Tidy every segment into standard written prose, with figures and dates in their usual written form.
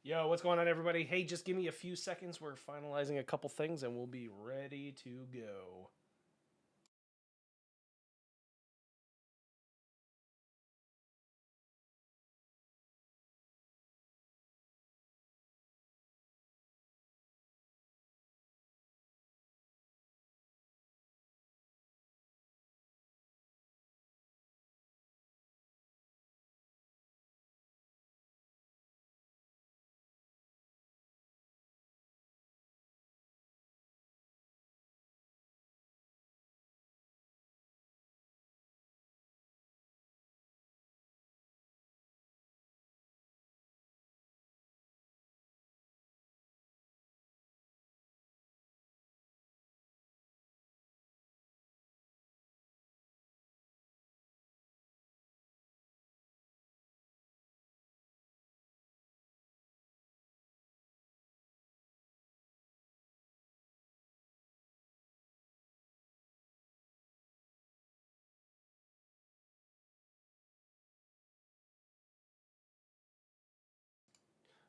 Yo, what's going on, everybody? Hey, just give me a few seconds. We're finalizing a couple things and we'll be ready to go.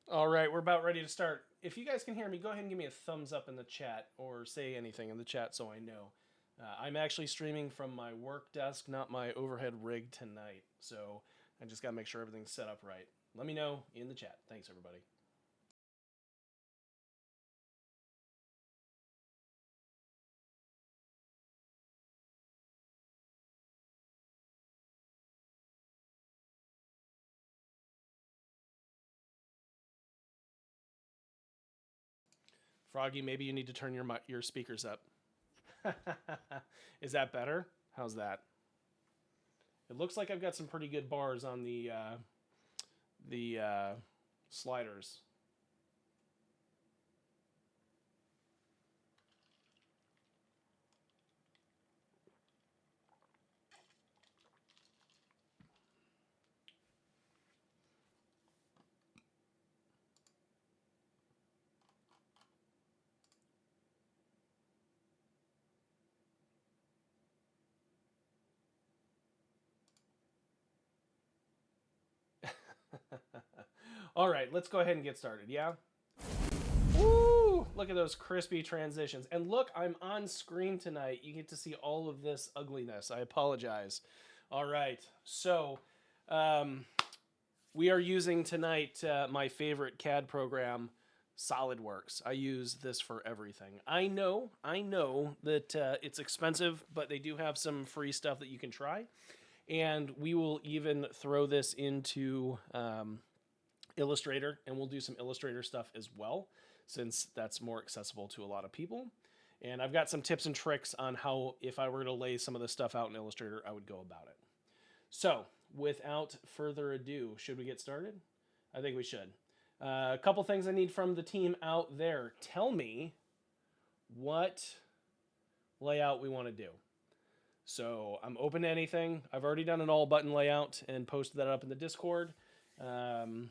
All right, we're about ready to start. If you guys can hear me, go ahead and give me a thumbs up in the chat or say anything in the chat so I know. I'm actually streaming from my work desk, not my overhead rig tonight. So I just got to make sure everything's set up right. Let me know in the chat. Thanks, everybody. Froggy, maybe you need to turn your speakers up. Is that better? How's that? It looks like I've got some pretty good bars on the sliders. All right, let's go ahead and get started, yeah? Woo! Look at those crispy transitions. And look, I'm on screen tonight. You get to see all of this ugliness. I apologize. All right, so we are using tonight my favorite CAD program, Solidworks. I use this for everything. I know that it's expensive, but they do have some free stuff that you can try. And we will even throw this into Illustrator, and we'll do some Illustrator stuff as well, since that's more accessible to a lot of people. And I've got some tips and tricks on how, if I were to lay some of this stuff out in Illustrator, I would go about it. So, without further ado, should we get started? I think we should. A couple things I need from the team out there. Tell me what layout we want to do. So I'm open to anything. I've already done an all button layout and posted that up in the Discord. And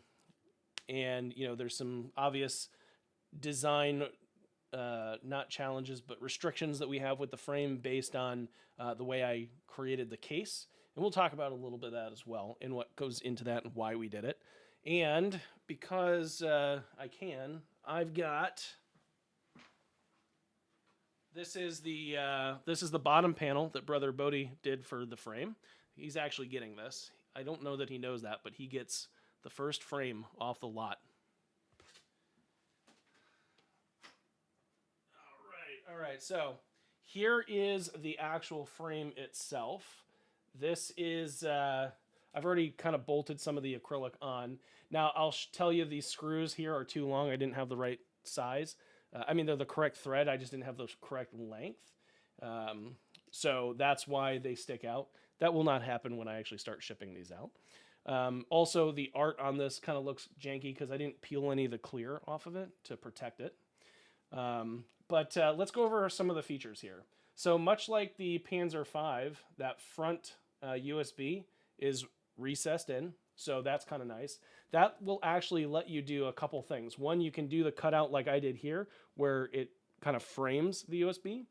there's some obvious design, not challenges, but restrictions that we have with the frame based on the way I created the case. And we'll talk about a little bit of that as well and what goes into that and why we did it. And because I've got... This is the bottom panel that Brother Bodhi did for the frame. He's actually getting this. I don't know that he knows that, but he gets the first frame off the lot. All right. So here is the actual frame itself. This is I've already kind of bolted some of the acrylic on. Now I'll tell you these screws here are too long. I didn't have the right size. I mean, they're the correct thread. I just didn't have the correct length. So that's why they stick out. That will not happen when I actually start shipping these out. Also, the art on this kind of looks janky because I didn't peel any of the clear off of it to protect it. But let's go over some of the features here. So much like the Panzer V, that front USB is recessed in. So that's kind of nice. That will actually let you do a couple things. One, you can do the cutout like I did here, where it kind of frames the USB.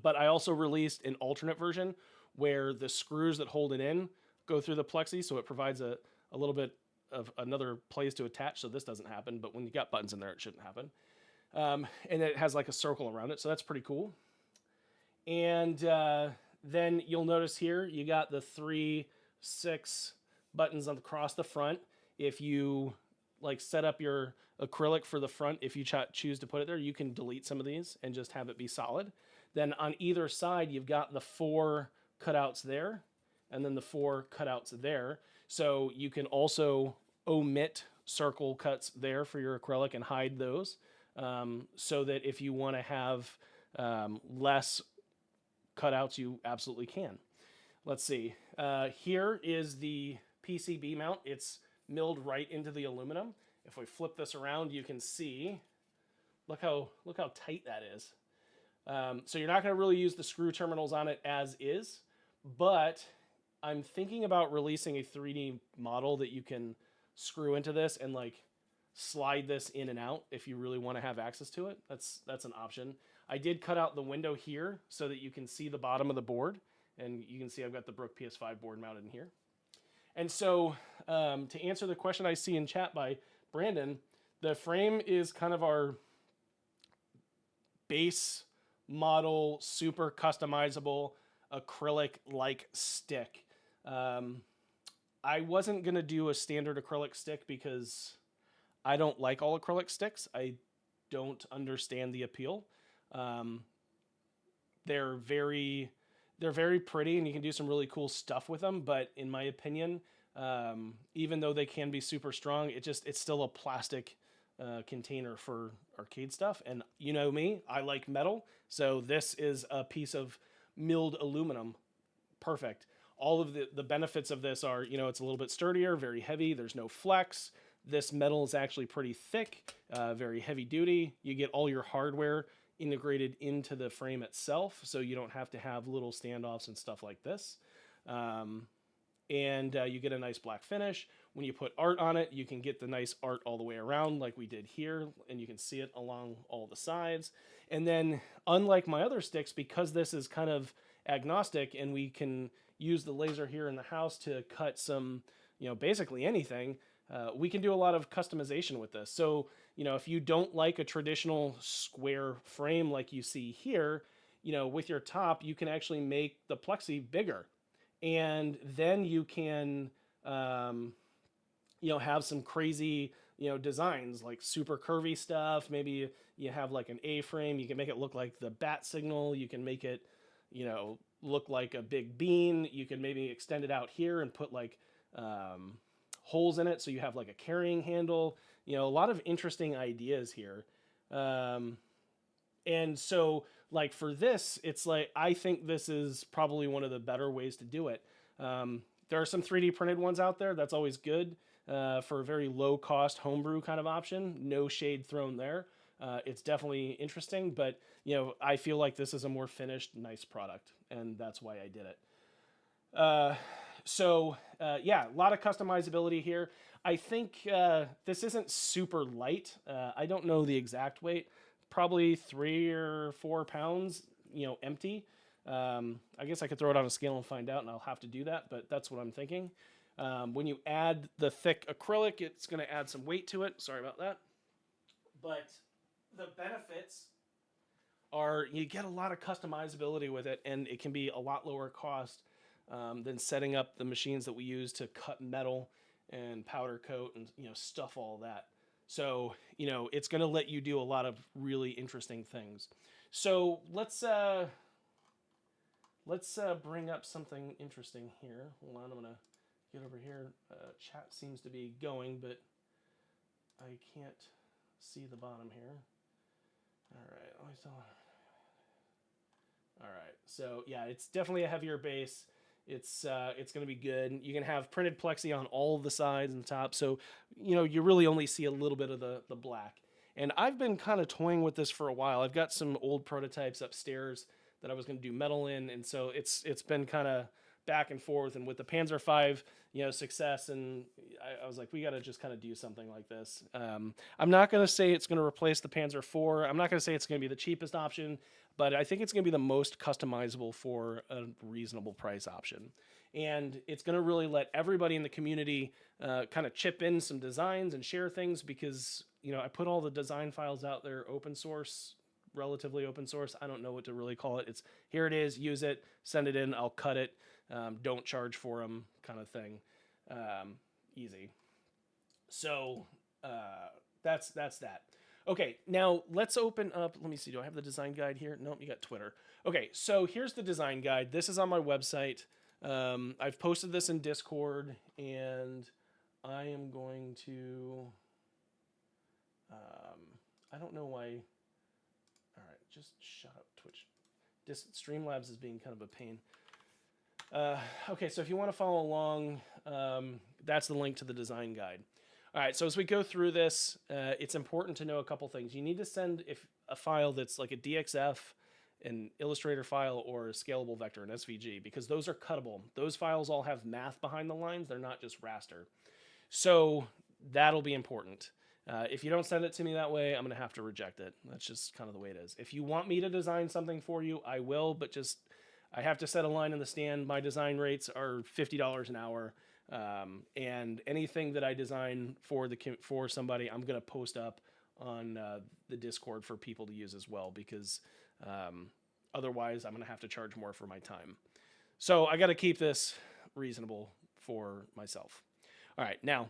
But I also released an alternate version where the screws that hold it in go through the plexi, so it provides a little bit another place to attach, so this doesn't happen. But when you got buttons in there, it shouldn't happen. And it has like a circle around it, so that's pretty cool. And then you'll notice here you got the 3, 6 buttons across the front. If you like set up your acrylic for the front, if you choose to put it there, you can delete some of these and just have it be solid. Then on either side, you've got the 4 cutouts there, and then the 4 cutouts there. So you can also omit circle cuts there for your acrylic and hide those, so that if you want to have less cutouts, you absolutely can. Let's see. Here is the PCB mount. It's milled right into the aluminum. If we flip this around, you can see, look how tight that is. So you're not going to really use the screw terminals on it as is, but I'm thinking about releasing a 3D model that you can screw into this and like slide this in and out if you really want to have access to it. That's an option. I did cut out the window here so that you can see the bottom of the board, and you can see I've got the Brook PS5 board mounted in here. And so to answer the question I see in chat by Brandon, the frame is kind of our base model, super customizable acrylic-like stick. I wasn't going to do a standard acrylic stick because I don't like all acrylic sticks. I don't understand the appeal. They're very pretty, and you can do some really cool stuff with them. But in my opinion, even though they can be super strong, it's still a plastic container for arcade stuff. And you know me, I like metal. So this is a piece of milled aluminum. Perfect. All of the benefits of this are, it's a little bit sturdier, very heavy. There's no flex. This metal is actually pretty thick, very heavy duty. You get all your hardware integrated into the frame itself, so you don't have to have little standoffs and stuff like this. And you get a nice black finish. When you put art on it, you can get the nice art all the way around like we did here, and you can see it along all the sides. And then, unlike my other sticks, because this is kind of agnostic and we can use the laser here in the house to cut some, basically anything, we can do a lot of customization with this. So, if you don't like a traditional square frame like you see here, with your top, you can actually make the plexi bigger. And then you can, have some crazy, designs like super curvy stuff. Maybe you have like an A-frame. You can make it look like the bat signal. You can make it, look like a big bean. You can maybe extend it out here and put like holes in it so you have like a carrying handle. A lot of interesting ideas here. And so like for this, it's like, I think this is probably one of the better ways to do it. There are some 3D printed ones out there. That's always good for a very low cost homebrew kind of option. No shade thrown there. It's definitely interesting, but I feel like this is a more finished, nice product, and that's why I did it. Yeah, a lot of customizability here. I think this isn't super light. I don't know the exact weight. Probably 3 or 4 pounds, empty. I guess I could throw it on a scale and find out, and I'll have to do that, but that's what I'm thinking. When you add the thick acrylic, it's going to add some weight to it. Sorry about that. But the benefits are you get a lot of customizability with it, and it can be a lot lower cost than setting up the machines that we use to cut metal and powder coat and stuff all that. So it's going to let you do a lot of really interesting things. So let's bring up something interesting here. Hold on, I'm going to get over here. Chat seems to be going, but I can't see the bottom here. All right. So yeah, it's definitely a heavier base. It's going to be good. You can have printed plexi on all of the sides and the top, so you really only see a little bit of the black. And I've been kind of toying with this for a while. I've got some old prototypes upstairs that I was going to do metal in, and so it's been kind of back and forth. And with the Panzer V, success, and I was like, we got to just kind of do something like this. I'm not going to say it's going to replace the Panzer IV. I'm not going to say it's going to be the cheapest option, but I think it's going to be the most customizable for a reasonable price option. And it's going to really let everybody in the community kind of chip in some designs and share things because, I put all the design files out there open source, relatively open source. I don't know what to really call it. It's here it is, use it, send it in, I'll cut it. Don't charge for them kind of thing. Easy. So that's that. Okay, now let's open up. Let me see. Do I have the design guide here? Nope, you got Twitter. Okay, so here's the design guide. This is on my website. I've posted this in Discord, and I am going to. I don't know why. All right, just shut up, Twitch. Streamlabs is being kind of a pain. Okay, so if you want to follow along, that's the link to the design guide. All right, so as we go through this, it's important to know a couple things. You need to send a file that's like a DXF, an Illustrator file, or a scalable vector, an SVG, because those are cuttable. Those files all have math behind the lines. They're not just raster. So that'll be important. If you don't send it to me that way, I'm going to have to reject it. That's just kind of the way it is. If you want me to design something for you, I will, but I have to set a line in the stand. My design rates are $50 an hour. And anything that I design for somebody, I'm going to post up on the Discord for people to use as well, because otherwise I'm going to have to charge more for my time. So I got to keep this reasonable for myself. All right, now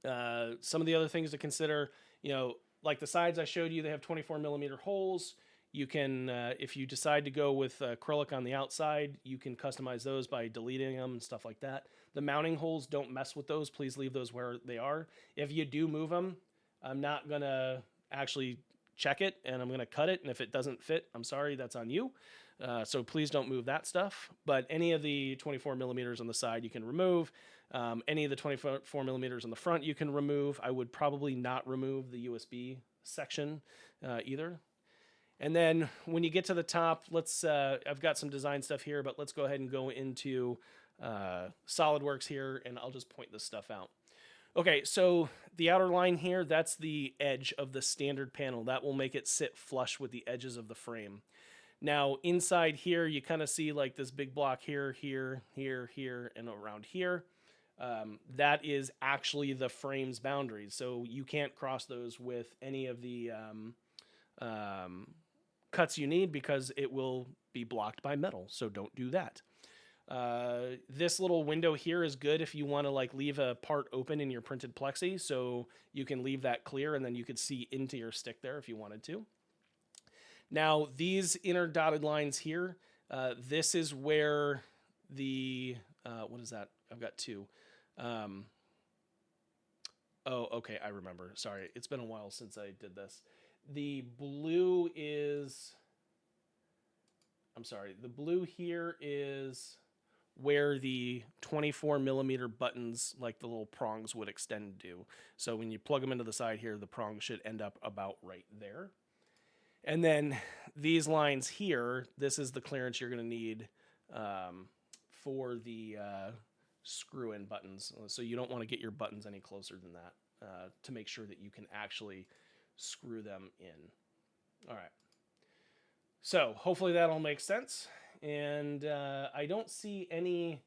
some of the other things to consider, like the sides I showed you, they have 24 millimeter holes. You can, if you decide to go with acrylic on the outside, you can customize those by deleting them and stuff like that. The mounting holes, don't mess with those. Please leave those where they are. If you do move them, I'm not going to actually check it, and I'm going to cut it. And if it doesn't fit, I'm sorry, that's on you. So please don't move that stuff. But any of the 24 millimeters on the side, you can remove. Any of the 24 millimeters on the front, you can remove. I would probably not remove the USB section either. And then when you get to the top, I've got some design stuff here, but let's go ahead and go into Solidworks here, and I'll just point this stuff out. Okay, so the outer line here, that's the edge of the standard panel. That will make it sit flush with the edges of the frame. Now, inside here, you kind of see like this big block here, here, here, here, and around here. That is actually the frame's boundaries, so you can't cross those with any of the cuts you need, because it will be blocked by metal, so don't do that. This little window here is good if you want to leave a part open in your printed plexi, so you can leave that clear and then you could see into your stick there if you wanted to. Now these inner dotted lines here, this is where the what is that? I've got two. Oh, okay, I remember. Sorry, it's been a while since I did this. The blue is, I'm sorry, the blue here is where the 24 millimeter buttons, like the little prongs, would extend to. So when you plug them into the side here, the prongs should end up about right there. And then these lines here, this is the clearance you're going to need for the screw-in buttons. So you don't want to get your buttons any closer than that to make sure that you can actually screw them in. All right. So hopefully that all makes sense. And I don't see any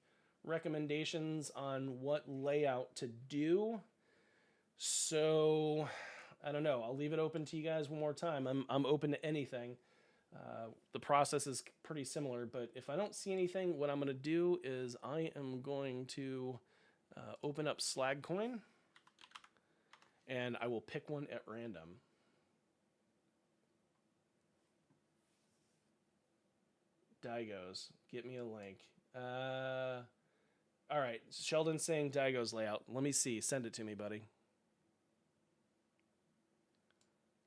recommendations on what layout to do. So I don't know. I'll leave it open to you guys one more time. I'm open to anything. The process is pretty similar, but if I don't see anything, what I'm going to do is I am going to open up Slagcoin, and I will pick one at random. Daigo's. Get me a link. All right. Sheldon's saying Daigo's layout. Let me see. Send it to me, buddy.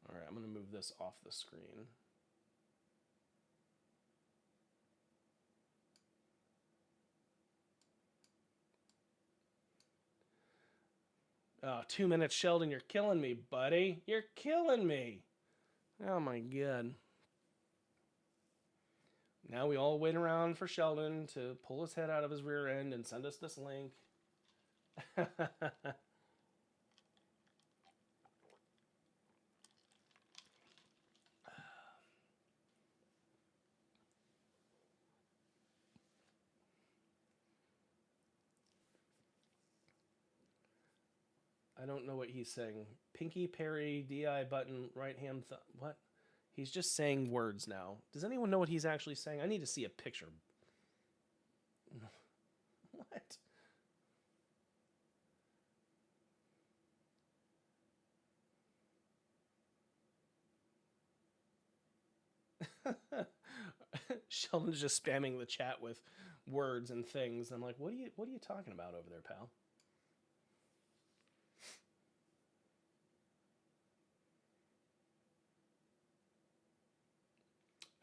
All right. I'm going to move this off the screen. Oh, 2 minutes, Sheldon. You're killing me, buddy. You're killing me. Oh, my God. Now we all wait around for Sheldon to pull his head out of his rear end and send us this link. don't know what he's saying. Pinky, parry, DI button, right hand thumb. What? He's just saying words now. Does anyone know what he's actually saying? I need to see a picture. What? Sheldon's just spamming the chat with words and things. I'm like, what are you talking about over there, pal?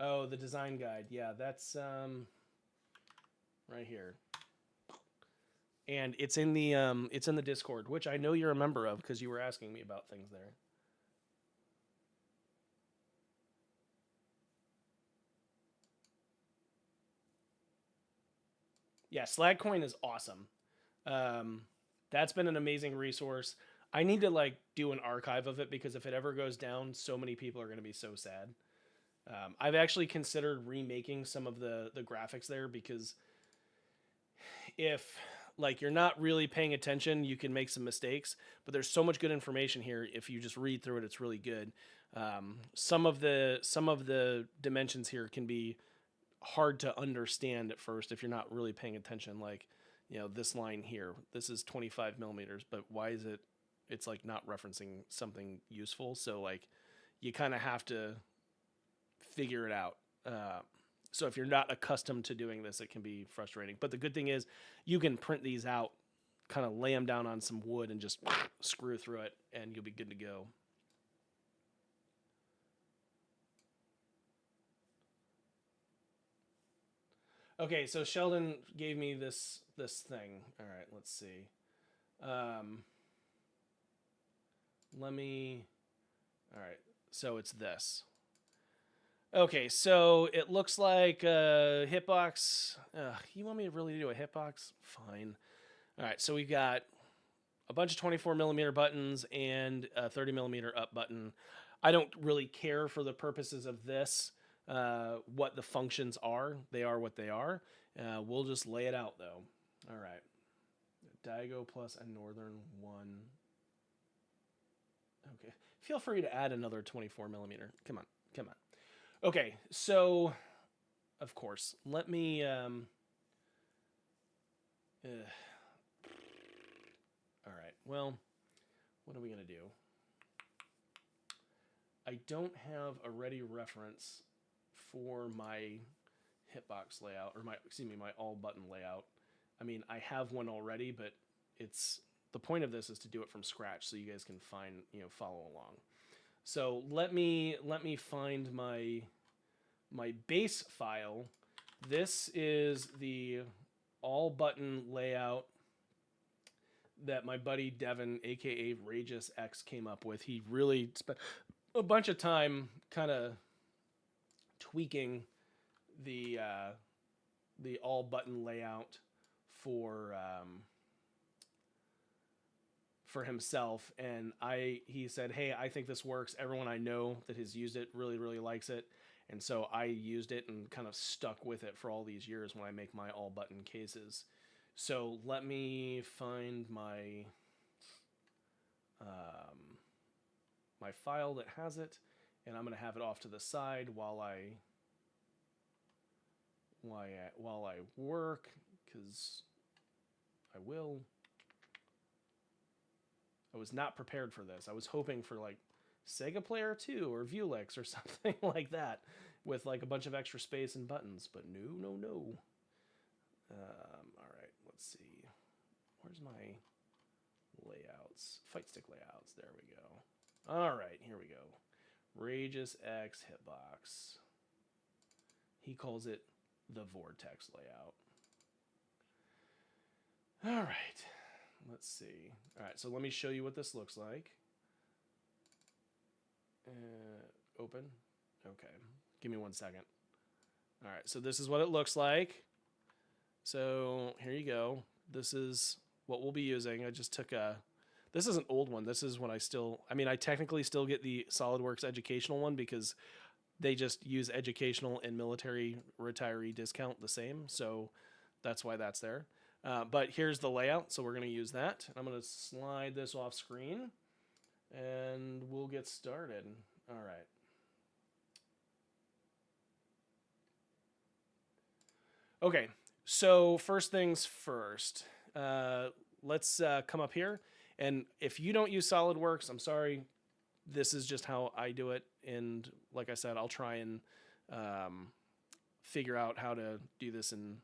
Oh, the design guide. Yeah, that's right here. And it's in the Discord, which I know you're a member of because you were asking me about things there. Yeah, Slagcoin is awesome. That's been an amazing resource. I need to like do an archive of it because if it ever goes down, so many people are going to be so sad. I've actually considered remaking some of the graphics there because if like you're not really paying attention, you can make some mistakes. But there's so much good information here. If you just read through it, it's really good. Some of the dimensions here can be hard to understand at first if you're not really paying attention. Like, you know, this line here, this is 25 millimeters, but why is it? It's like not referencing something useful. So like, you kind of have to figure it out. So if you're not accustomed to doing this, it can be frustrating. But the good thing is you can print these out, kind of lay them down on some wood and just screw through it and you'll be good to go. Okay, so Sheldon gave me this thing. All right, let's see. Let me. All right, so it's this. Okay, so it looks like a hitbox. You want me to really do a hitbox? Fine. All right, so we've got a bunch of 24 millimeter buttons and a 30 millimeter up button. I don't really care for the purposes of this what the functions are. They are what they are. We'll just lay it out though. All right. Daigo plus a northern one. Okay. Feel free to add another 24 millimeter. Come on. Come on. Okay. So, of course, let me. All right. Well, what are we going to do? I don't have a ready reference for my hitbox layout, or my all button layout. I mean, I have one already, but it's the point of this is to do it from scratch so you guys can follow along. So let me find my base file. This is the all button layout that my buddy Devin, aka RageousX, came up with. He really spent a bunch of time kind of tweaking the all button layout for himself, and he said, hey, I think this works. Everyone I know that has used it really likes it, and so I used it and kind of stuck with it for all these years when I make my all button cases. So let me find my my file that has it, and I'm going to have it off to the side while I work, because I will. I was not prepared for this. I was hoping for like Sega Player 2 or Vuelix or something like that with like a bunch of extra space and buttons, but no. All right, let's see. Where's my layouts? Fight stick layouts. There we go. All right, here we go. RageousX hitbox. He calls it the Vortex layout. All right. Let's see. All right, so let me show you what this looks like. Open. Okay. Give me 1 second. All right, so this is what it looks like. So here you go. This is what we'll be using. I just took this is an old one. This is when I technically still get the SolidWorks educational one because they just use educational and military retiree discount the same. So that's why that's there. But here's the layout, so we're going to use that. I'm going to slide this off screen, and we'll get started. All right. Okay, so first things first. Let's come up here. And if you don't use Solidworks, I'm sorry. This is just how I do it. And like I said, I'll try and figure out how to do this in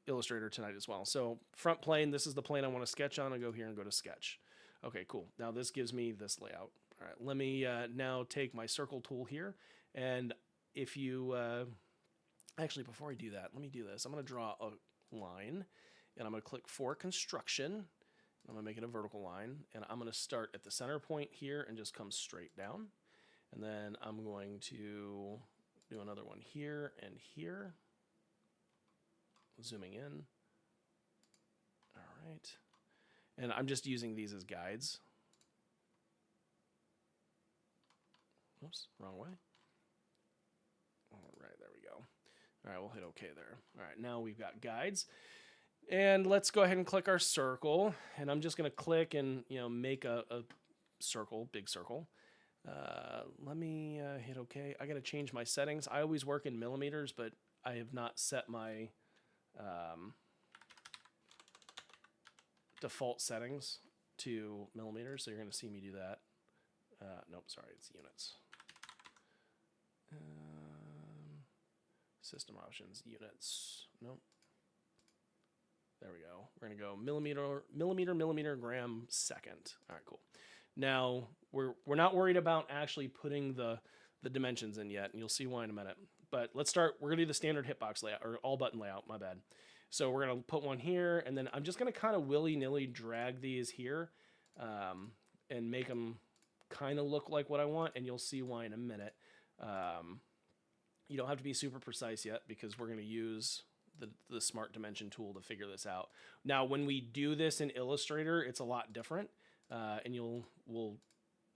Illustrator tonight as well. So front plane, this is the plane I want to sketch on. I go here and go to sketch. Okay, cool. Now this gives me this layout. All right, let me now take my circle tool here. And if you, actually before I do that, let me do this. I'm going to draw a line and I'm going to click for construction. I'm going to make it a vertical line and I'm going to start at the center point here and just come straight down. And then I'm going to do another one here and here. Zooming in. All right. And I'm just using these as guides. Oops, wrong way. All right, there we go. All right, we'll hit OK there. All right, now we've got guides. And let's go ahead and click our circle. And I'm just going to click and make a circle, big circle. Let me hit OK. I got to change my settings. I always work in millimeters, but I have not set my default settings to millimeters, so you're going to see me do that. Nope, sorry, it's units. System options, units. Nope. There we go. We're going to go millimeter, gram, second. All right, cool. Now, we're not worried about actually putting the dimensions in yet, and you'll see why in a minute. But let's start. We're going to do the standard hitbox layout, or all button layout, my bad. So we're going to put one here, and then I'm just going to kind of willy-nilly drag these here and make them kind of look like what I want, and you'll see why in a minute. You don't have to be super precise yet because we're going to use the Smart Dimension tool to figure this out. Now, when we do this in Illustrator, it's a lot different, and we'll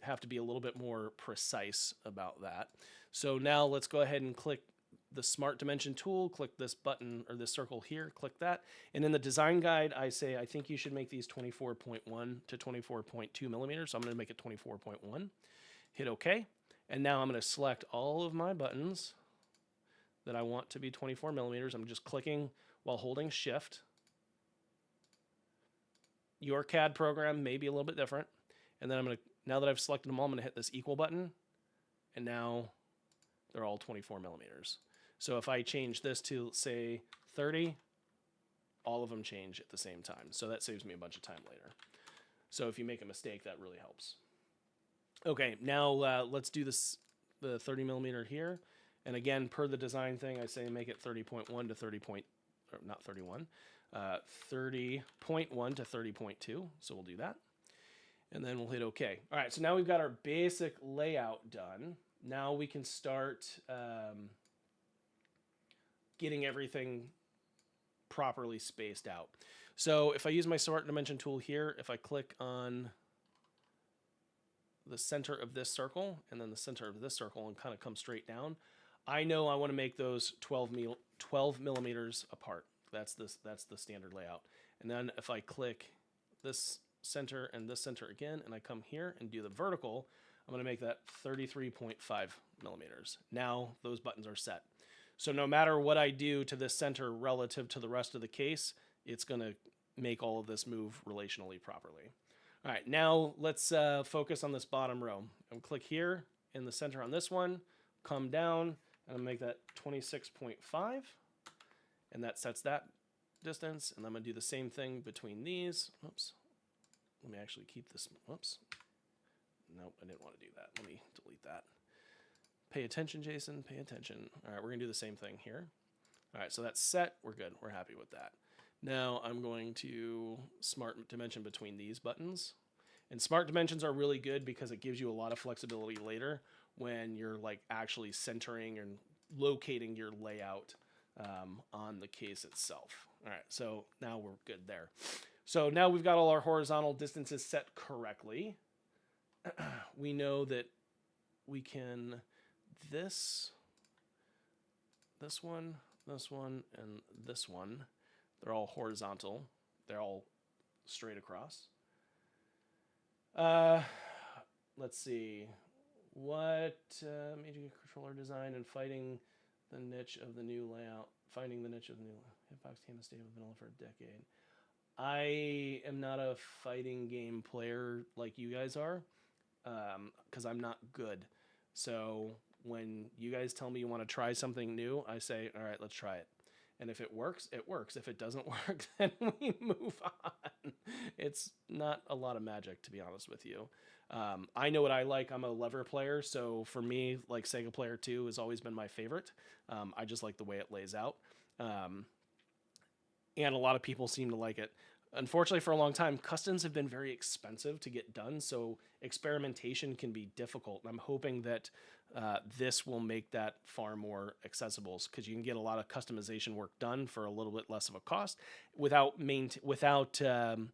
have to be a little bit more precise about that. So now let's go ahead and click the Smart Dimension tool, click this button or this circle here, click that. And in the design guide, I say, I think you should make these 24.1 to 24.2 millimeters. So I'm going to make it 24.1. Hit OK. And now I'm going to select all of my buttons that I want to be 24 millimeters. I'm just clicking while holding Shift. Your CAD program may be a little bit different. And then I'm going to, now that I've selected them all, I'm going to hit this equal button. And now they're all 24 millimeters. So if I change this to, say, 30, all of them change at the same time. So that saves me a bunch of time later. So if you make a mistake, that really helps. Okay, now let's do this, the 30 millimeter here. And again, per the design thing, I say make it 30.1 to 30.1 to 30.2. So we'll do that. And then we'll hit OK. All right, so now we've got our basic layout done. Now we can start getting everything properly spaced out. So if I use my Smart Dimension tool here, if I click on the center of this circle and then the center of this circle and kind of come straight down, I know I want to make those 12 millimeters apart. That's the standard layout. And then if I click this center and this center again, and I come here and do the vertical, I'm going to make that 33.5 millimeters. Now those buttons are set. So no matter what I do to this center relative to the rest of the case, it's going to make all of this move relationally properly. All right, now let's focus on this bottom row. I'm click here in the center on this one, come down, and I'll make that 26.5, and that sets that distance. And I'm going to do the same thing between these. Oops. Let me actually keep this. Whoops. Nope, I didn't want to do that. Let me delete that. Pay attention, Jason. Pay attention. All right, we're going to do the same thing here. All right, so that's set. We're good. We're happy with that. Now I'm going to Smart Dimension between these buttons. And Smart Dimensions are really good because it gives you a lot of flexibility later when you're like actually centering and locating your layout on the case itself. All right, so now we're good there. So now we've got all our horizontal distances set correctly. We know that we can this one, and this one. They're all horizontal. They're all straight across. Let's see. What major controller design and fighting the niche of the new layout? Finding the niche of the new hitbox game has stayed with vanilla for a decade. I am not a fighting game player like you guys are, because I'm not good. So when you guys tell me you want to try something new, I say, all right, let's try it. And if it works, it works. If it doesn't work, then we move on. It's not a lot of magic, to be honest with you. I know what I like. I'm a lever player, so for me, like Sega Player 2 has always been my favorite. I just like the way it lays out. And a lot of people seem to like it. Unfortunately, for a long time, customs have been very expensive to get done, so experimentation can be difficult. And I'm hoping that this will make that far more accessible, because you can get a lot of customization work done for a little bit less of a cost without losing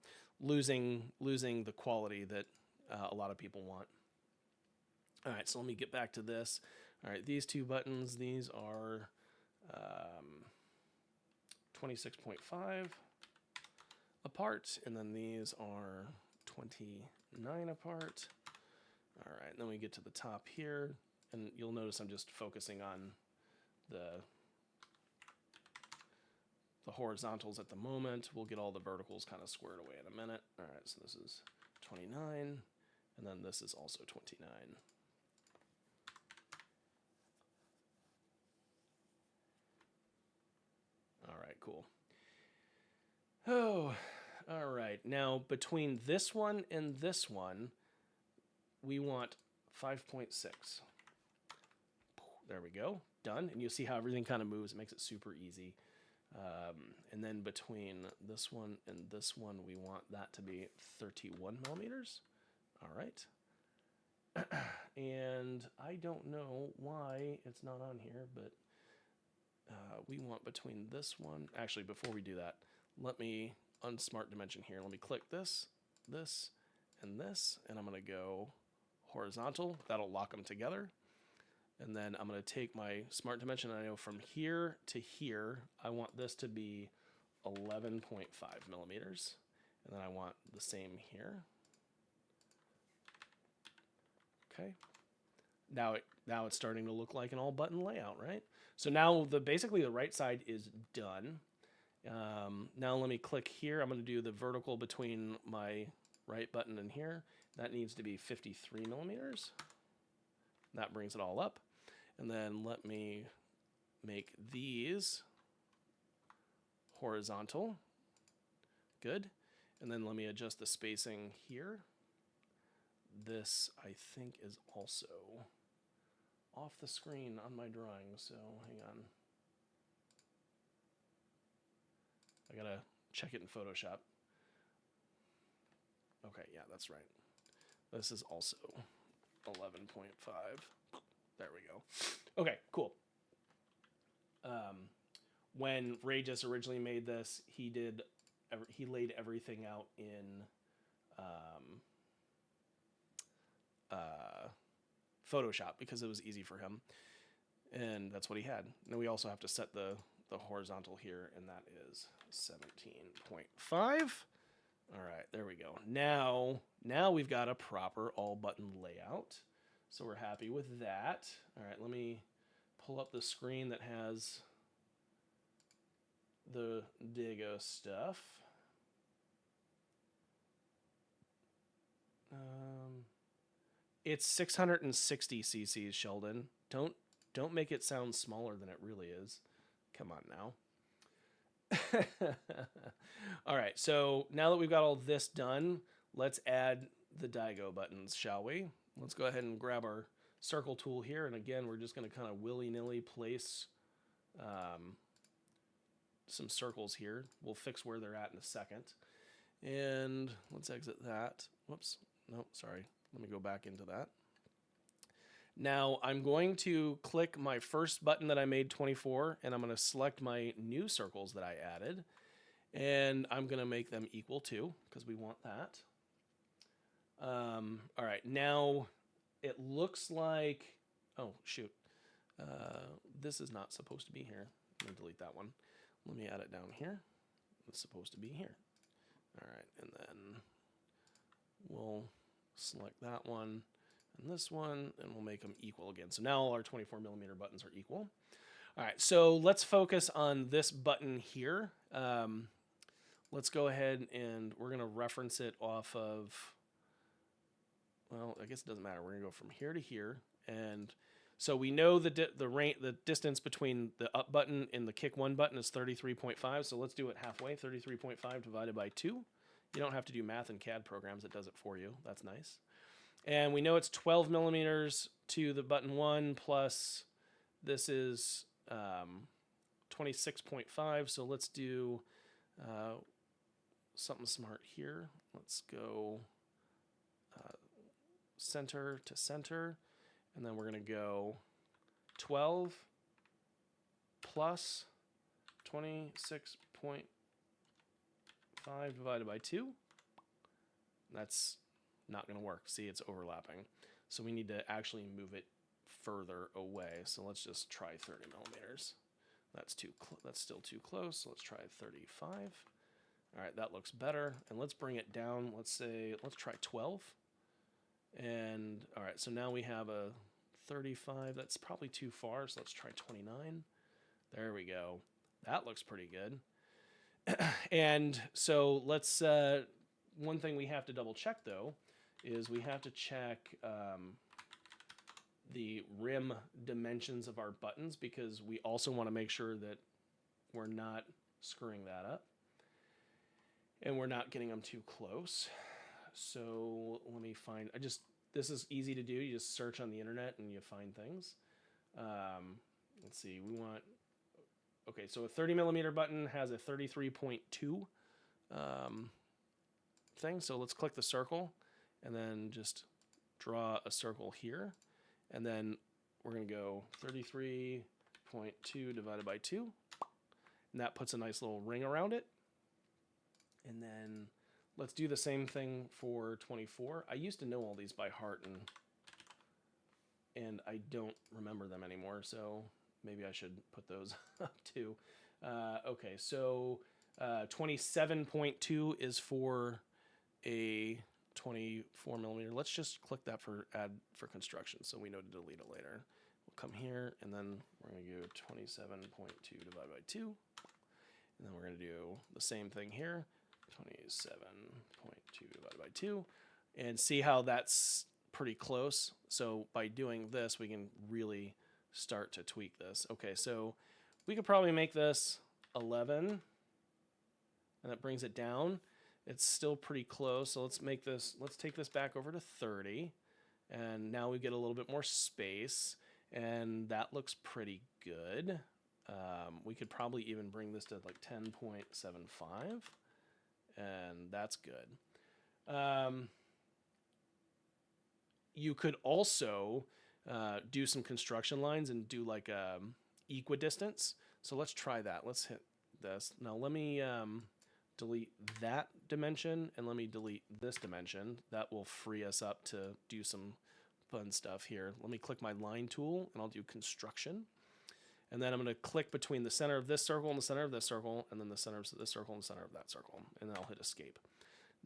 the quality that a lot of people want. All right, so let me get back to this. All right, these two buttons, these are 26.5 apart, and then these are 29 apart. All right, and then we get to the top here, and you'll notice I'm just focusing on the horizontals at the moment. We'll get all the verticals kind of squared away in a minute. All right, so this is 29, and then this is also 29. All right, cool. Oh, all right. Now, between this one and this one, we want 5.6. There we go. Done. And you'll see how everything kind of moves. It makes it super easy. And then between this one and this one, we want that to be 31 millimeters. All right. And I don't know why it's not on here, but we want between this one. Actually, before we do that, let me unsmart dimension here. Let me click this, this, and this, and I'm going to go horizontal. That'll lock them together. And then I'm going to take my smart dimension. I know from here to here, I want this to be 11.5 millimeters. And then I want the same here. Okay. Now it's starting to look like an all button layout, right? So now basically the right side is done. Now let me click here. I'm going to do the vertical between my right button and here. That needs to be 53 millimeters. That brings it all up. And then let me make these horizontal. Good. And then let me adjust the spacing here. This, I think, is also off the screen on my drawing, so hang on. I gotta check it in Photoshop. Okay, yeah, that's right. This is also 11.5. There we go. Okay, cool. When Rageous originally made this, he laid everything out in Photoshop because it was easy for him, and that's what he had. Now we also have to set the horizontal here, and that is 17.5. All right, there we go. Now we've got a proper all button layout. So we're happy with that. All right, let me pull up the screen that has the Daigo stuff. It's 660 cc's, Sheldon. Don't make it sound smaller than it really is. Come on now. All right, so now that we've got all this done, let's add the Daigo buttons, shall we? Let's go ahead and grab our circle tool here. And again, we're just going to kind of willy-nilly place some circles here. We'll fix where they're at in a second. And let's exit that. Whoops. No, sorry. Let me go back into that. Now I'm going to click my first button that I made 24, and I'm going to select my new circles that I added. And I'm going to make them equal to, because we want that. All right, now it looks like, oh, shoot. This is not supposed to be here. Let me delete that one. Let me add it down here. it's supposed to be here. All right, and then we'll select that one and this one, and we'll make them equal again. So now all our 24 millimeter buttons are equal. All right, so let's focus on this button here. Let's go ahead and we're going to reference it off of, well, I guess it doesn't matter. We're going to go from here to here. And so we know the distance between the up button and the kick one button is 33.5. So let's do it halfway, 33.5 divided by 2. You don't have to do math in CAD programs. It does it for you. That's nice. And we know it's 12 millimeters to the button 1 plus this is 26.5. So let's do something smart here. Let's go center to center, and then we're going to go 12 plus 26.5 divided by 2. That's not going to work. See, it's overlapping. So we need to actually move it further away. So let's just try 30 millimeters. That's still too close. So let's try 35. All right, that looks better. And let's bring it down. Let's try 12. And all right, so now we have a 35. That's probably too far. So let's try 29. There we go. That looks pretty good. And so let's, one thing we have to double check though, is we have to check the rim dimensions of our buttons, because we also want to make sure that we're not screwing that up and we're not getting them too close. So let me find, this is easy to do. You just search on the internet and you find things. Let's see, okay, so a 30 millimeter button has a 33.2 thing. So let's click the circle and then just draw a circle here. And then we're going to go 33.2 divided by 2. And that puts a nice little ring around it. And then let's do the same thing for 24. I used to know all these by heart, and I don't remember them anymore. So maybe I should put those up too. Okay, so 27.2 is for a 24 millimeter. Let's just click that for add for construction so we know to delete it later. We'll come here and then we're going to go 27.2 divided by 2. And then we're going to do the same thing here, 27.2 divided by 2. And see how that's pretty close. So by doing this, we can really start to tweak this. Okay, so we could probably make this 11, and that brings it down. It's still pretty close, so let's take this back over to 30, and now we get a little bit more space, and that looks pretty good. We could probably even bring this to like 10.75, and that's good. You could also do some construction lines and do like equidistance. So let's try that. Let's hit this. Now let me delete that dimension and let me delete this dimension. That will free us up to do some fun stuff here. Let me click my line tool and I'll do construction. And then I'm going to click between the center of this circle and the center of this circle, and then the center of this circle and the center of that circle, and then I'll hit escape.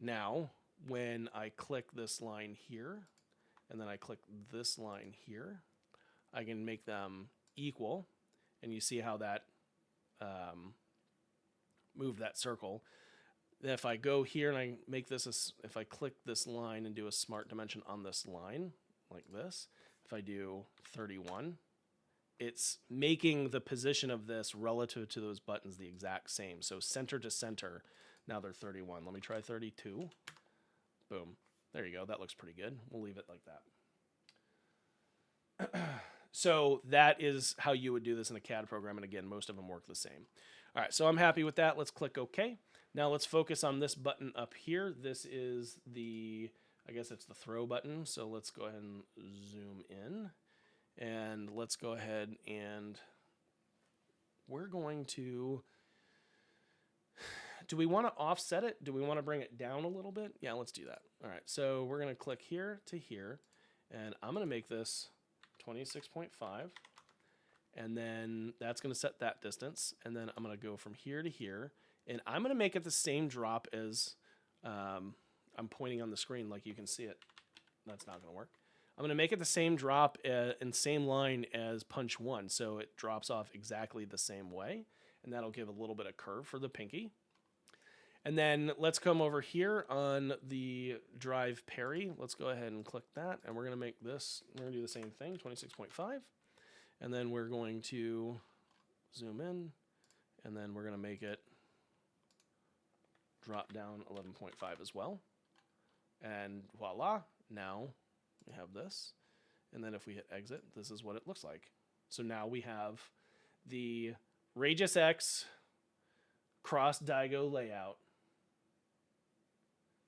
Now, when I click this line here, and then I click this line here, I can make them equal, and you see how that moved that circle. If I go here and I make this, if I click this line and do a smart dimension on this line, like this, if I do 31, it's making the position of this relative to those buttons the exact same. So center to center, now they're 31. Let me try 32. Boom. There you go. That looks pretty good. We'll leave it like that. So that is how you would do this in a CAD program. And again, most of them work the same. All right, so I'm happy with that. Let's click OK. Now let's focus on this button up here. This is the, I guess it's the throw button. So let's go ahead and zoom in. And let's go ahead and we're going to, do we want to offset it? Do we want to bring it down a little bit? Yeah, let's do that. All right, so we're going to click here to here, and I'm going to make this 26.5, and then that's going to set that distance, and then I'm going to go from here to here, And I'm going to make it the same drop as I'm pointing on the screen like you can see it. That's not going to work. I'm going to make it the same drop and same line as punch 1, so it drops off exactly the same way, and that'll give a little bit of curve for the pinky. And then let's come over here on the drive parry. Let's go ahead and click that, and we're going to make this, we're going to do the same thing, 26.5. And then we're going to zoom in, and then we're going to make it drop down 11.5 as well. And voila, now we have this. And then if we hit exit, this is what it looks like. So now we have the RageousX cross Daigo layout.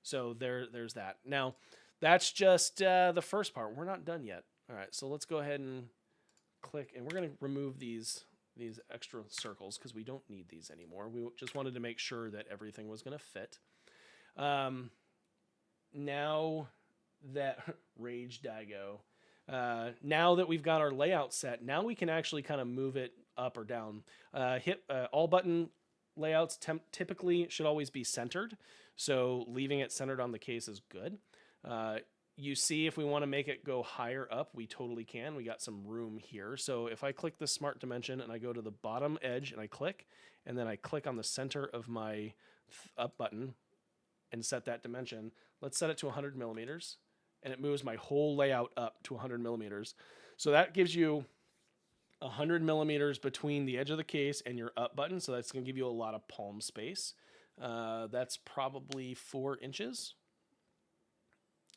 So there's that. Now, that's just the first part. We're not done yet. All right, so let's go ahead and click, and we're going to remove these extra circles because we don't need these anymore. We just wanted to make sure that everything was going to fit. Now that Rage Daigo, now that we've got our layout set, now we can actually kind of move it up or down. Hit all button layouts typically should always be centered, so leaving it centered on the case is good. You see, if we want to make it go higher up, we totally can. We got some room here. So if I click the smart dimension and I go to the bottom edge and I click, and then I click on the center of my up button and set that dimension, let's set it to 100 millimeters, and it moves my whole layout up to 100 millimeters. So that gives you 100 millimeters between the edge of the case and your up button. So that's going to give you a lot of palm space. That's probably 4 inches.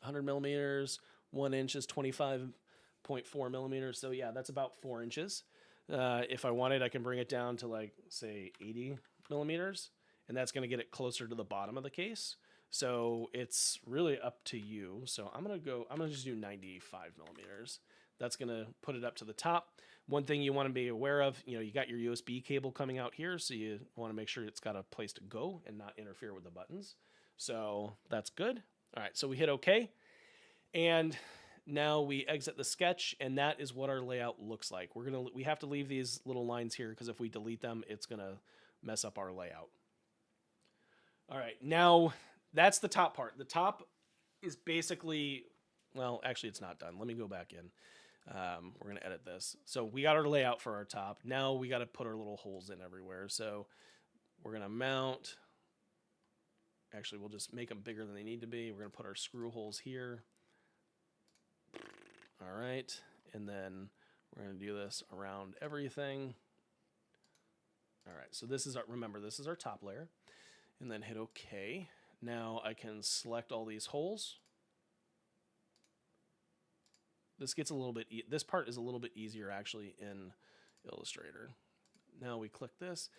100 millimeters, 1 inch is 25.4 millimeters. So yeah, that's about 4 inches. If I wanted, I can bring it down to like, say, 80 millimeters, and that's going to get it closer to the bottom of the case. So it's really up to you. So I'm going to just do 95 millimeters. That's going to put it up to the top. One thing you want to be aware of, you got your USB cable coming out here, so you want to make sure it's got a place to go and not interfere with the buttons. So that's good. All right, so we hit OK, and now we exit the sketch, and that is what our layout looks like. We have to leave these little lines here because if we delete them, it's gonna mess up our layout. All right, now that's the top part. The top is basically, well, actually it's not done. Let me go back in. We're gonna edit this. So we got our layout for our top. Now we got to put our little holes in everywhere. So we're gonna mount. Actually, we'll just make them bigger than they need to be. We're going to put our screw holes here. All right. And then we're going to do this around everything. All right. So this is remember, this is our top layer. And then hit OK. Now I can select all these holes. This gets a little bit, this part is a little bit easier actually in Illustrator. Now we click this.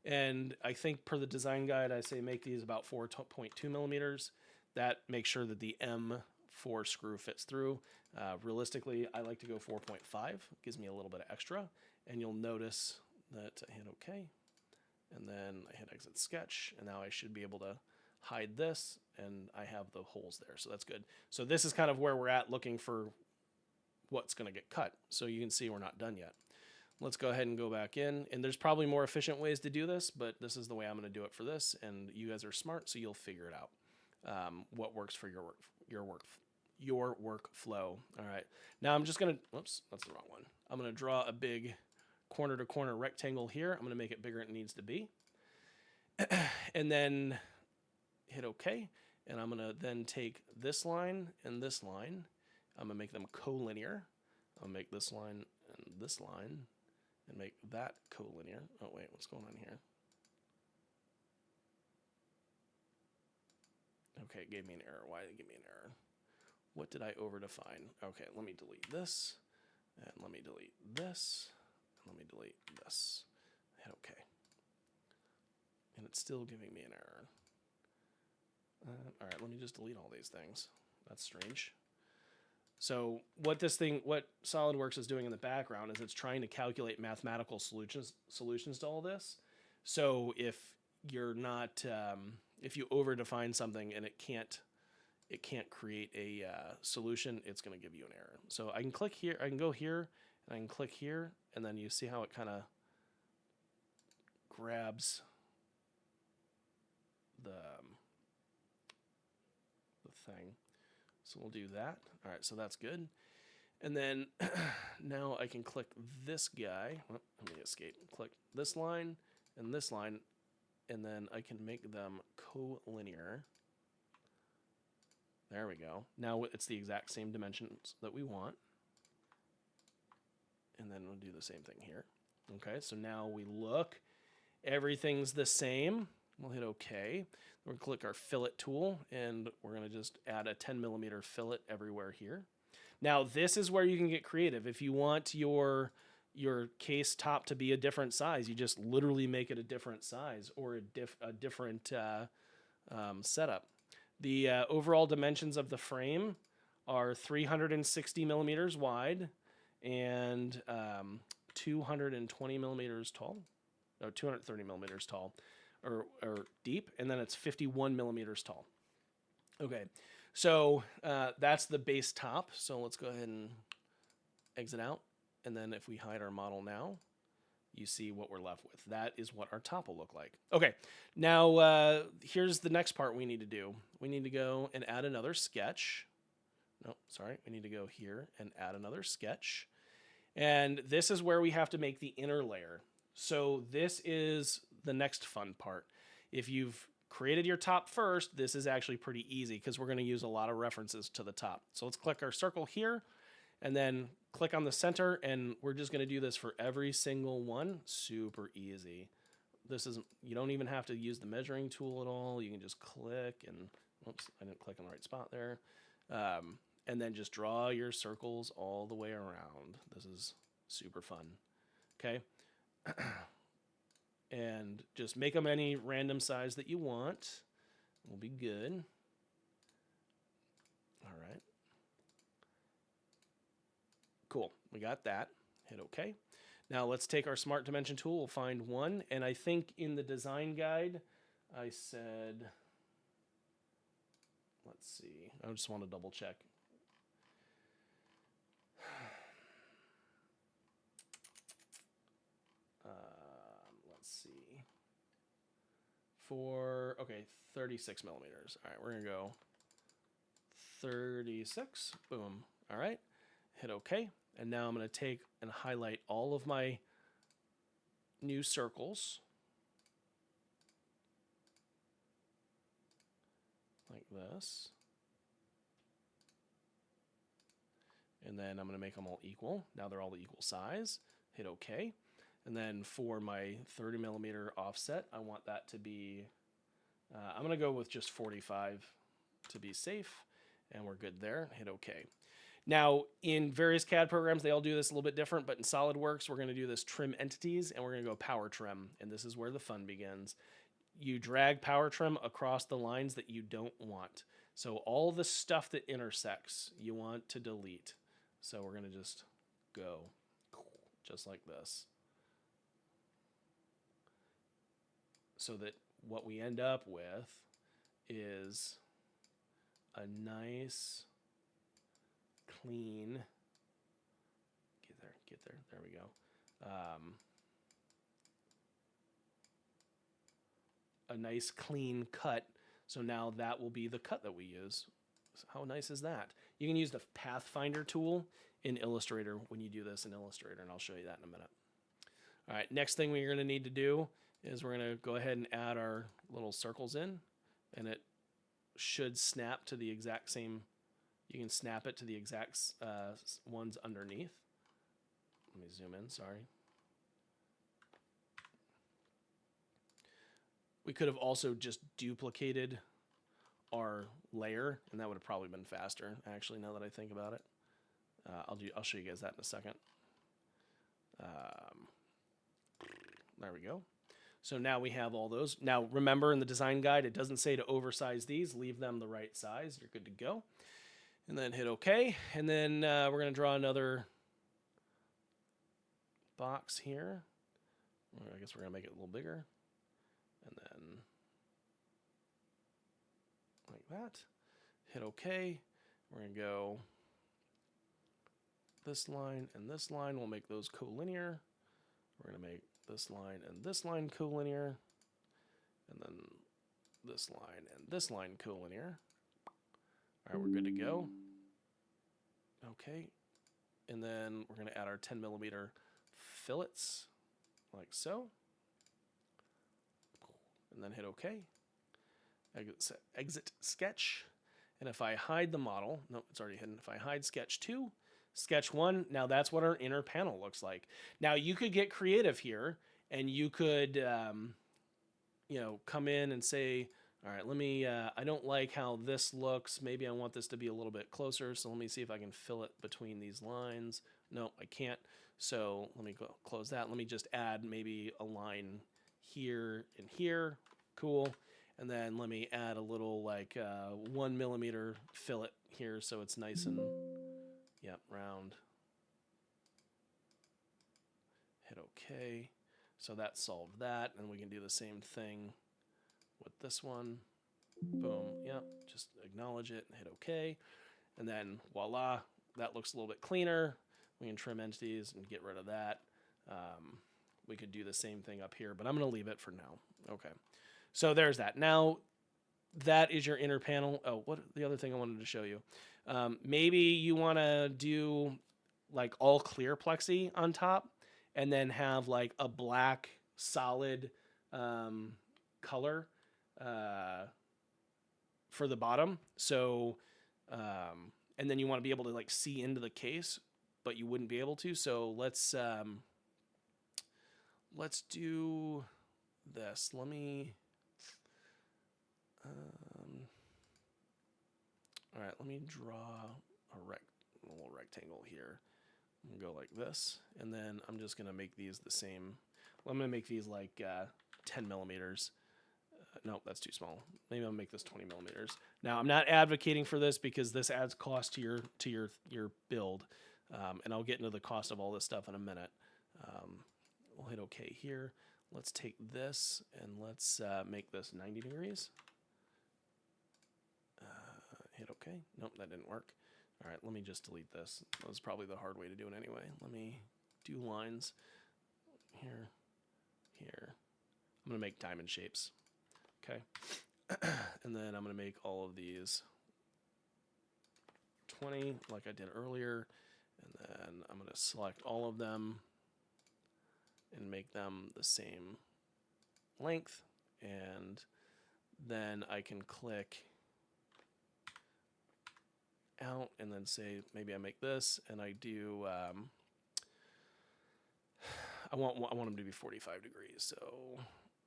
And I think per the design guide, I say make these about 4.2 millimeters. That makes sure that the M4 screw fits through. Realistically, I like to go 4.5. Gives me a little bit of extra. And you'll notice that I hit OK. And then I hit exit sketch. And now I should be able to hide this. And I have the holes there. So that's good. So this is kind of where we're at looking for what's going to get cut. So you can see we're not done yet. Let's go ahead and go back in, and there's probably more efficient ways to do this, but this is the way I'm going to do it for this, and you guys are smart, so you'll figure it out. What works for your workflow. All right. Now I'm just going to, whoops, that's the wrong one. I'm going to draw a big corner to corner rectangle here. I'm going to make it bigger than it needs to be. And then hit OK. And I'm going to then take this line and this line. I'm going to make them collinear. I'll make this line and this line. And make that collinear. Oh, wait, what's going on here? Okay, it gave me an error. Why did it give me an error? What did I overdefine? Okay, let me delete this. And let me delete this. And let me delete this. Hit OK. And it's still giving me an error. All right, let me just delete all these things. That's strange. So what Solidworks is doing in the background is it's trying to calculate mathematical solutions to all this. So if you're not, if you overdefine something and it can't create a solution, it's going to give you an error. So I can click here, I can go here, and I can click here, and then you see how it kind of grabs the thing. So we'll do that. All right, so that's good. And then now I can click this guy. Oh, let me escape. Click this line, and then I can make them collinear. There we go. Now it's the exact same dimensions that we want. And then we'll do the same thing here. Okay, so now we look. Everything's the same. We'll hit OK. We're going to click our fillet tool, and we're going to just add a 10mm fillet everywhere here. Now, this is where you can get creative. If you want your case top to be a different size, you just literally make it a different size or a different setup. The overall dimensions of the frame are 360mm wide and 220mm tall. No, 230mm tall. Or deep, and then it's 51mm tall. Okay, so that's the base top. So let's go ahead and exit out. And then if we hide our model now, you see what we're left with. That is what our top will look like. Okay, now here's the next part we need to do. We need to go and add another sketch. No, sorry, we need to go here and add another sketch. And this is where we have to make the inner layer. So this is the next fun part. If you've created your top first, this is actually pretty easy because we're going to use a lot of references to the top. So let's click our circle here and then click on the center, and we're just going to do this for every single one. Super easy. This is, you don't even have to use the measuring tool at all. You can just click and, oops, I didn't click on the right spot there. And then just draw your circles all the way around. This is super fun. Okay. And just make them any random size that you want. Will be good. All right. Cool. We got that. Hit OK. Now let's take our Smart Dimension tool. We'll find one. And I think in the design guide, I said, let's see. I just want to double check. For, okay, 36mm. All right, we're going to go 36. Boom. All right. Hit OK. And now I'm going to take and highlight all of my new circles. Like this. And then I'm going to make them all equal. Now they're all the equal size. Hit OK. And then for my 30mm offset, I want that to be, I'm going to go with just 45 to be safe. And we're good there. Hit OK. Now, in various CAD programs, they all do this a little bit different, but in SolidWorks, we're going to do this trim entities, and we're going to go power trim. And this is where the fun begins. You drag power trim across the lines that you don't want. So all the stuff that intersects, you want to delete. So we're going to just go just like this. So that what we end up with is a nice, clean, get there, there we go. A nice, clean cut. So now that will be the cut that we use. So how nice is that? You can use the Pathfinder tool in Illustrator when you do this in Illustrator, and I'll show you that in a minute. All right, next thing we're going to need to do is we're going to go ahead and add our little circles in, and it should snap to the exact same, you can snap it to the exact ones underneath. Let me zoom in, sorry. We could have also just duplicated our layer, and that would have probably been faster, actually, now that I think about it. I'll show you guys that in a second. There we go. So now we have all those. Now remember, in the design guide, it doesn't say to oversize these. Leave them the right size. You're good to go. And then hit OK. And then we're going to draw another box here. I guess we're going to make it a little bigger. And then like that. Hit OK. We're going to go this line and this line. We'll make those collinear. We're going to make this line and this line collinear. And then this line and this line collinear. All right, we're good to go. Okay, and then we're going to add our 10 millimeter fillets, like so. And then hit OK. Exit sketch. And if I hide the model, no, it's already hidden. If I hide sketch 2, sketch 1, now that's what our inner panel looks like. Now you could get creative here, and you could, you know, come in and say, all right, let me, I don't like how this looks. Maybe I want this to be a little bit closer. So let me see if I can fill it between these lines. No, I can't. So let me go close that. Let me just add maybe a line here and here. Cool. And then let me add a little like 1 millimeter fillet here so it's nice and, yep, round. Hit OK. So that solved that. And we can do the same thing with this one. Boom. Yep. Just acknowledge it and hit OK. And then voila, that looks a little bit cleaner. We can trim entities and get rid of that. We could do the same thing up here, but I'm going to leave it for now. Okay. So there's that. Now that is your inner panel. Oh, what the other thing I wanted to show you? Maybe you want to do like all clear plexi on top and then have like a black solid color for the bottom. So, and then you want to be able to like see into the case, but you wouldn't be able to. So let's do this. Let me, all right, let me draw a little rectangle here. I'm gonna go like this, and then I'm just gonna make these the same. Well, I'm gonna make these like 10 millimeters. No, that's too small. Maybe I'll make this 20 millimeters. Now, I'm not advocating for this because this adds cost to your build, and I'll get into the cost of all this stuff in a minute. We'll hit OK here. Let's take this and let's make this 90 degrees. Hit OK. Nope, that didn't work. All right, let me just delete this. That was probably the hard way to do it anyway. Let me do lines here, here. I'm going to make diamond shapes. Okay. And then I'm going to make all of these 20 like I did earlier. And then I'm going to select all of them and make them the same length. And then I can click out and then say maybe I make this and I do I want them to be 45 degrees. So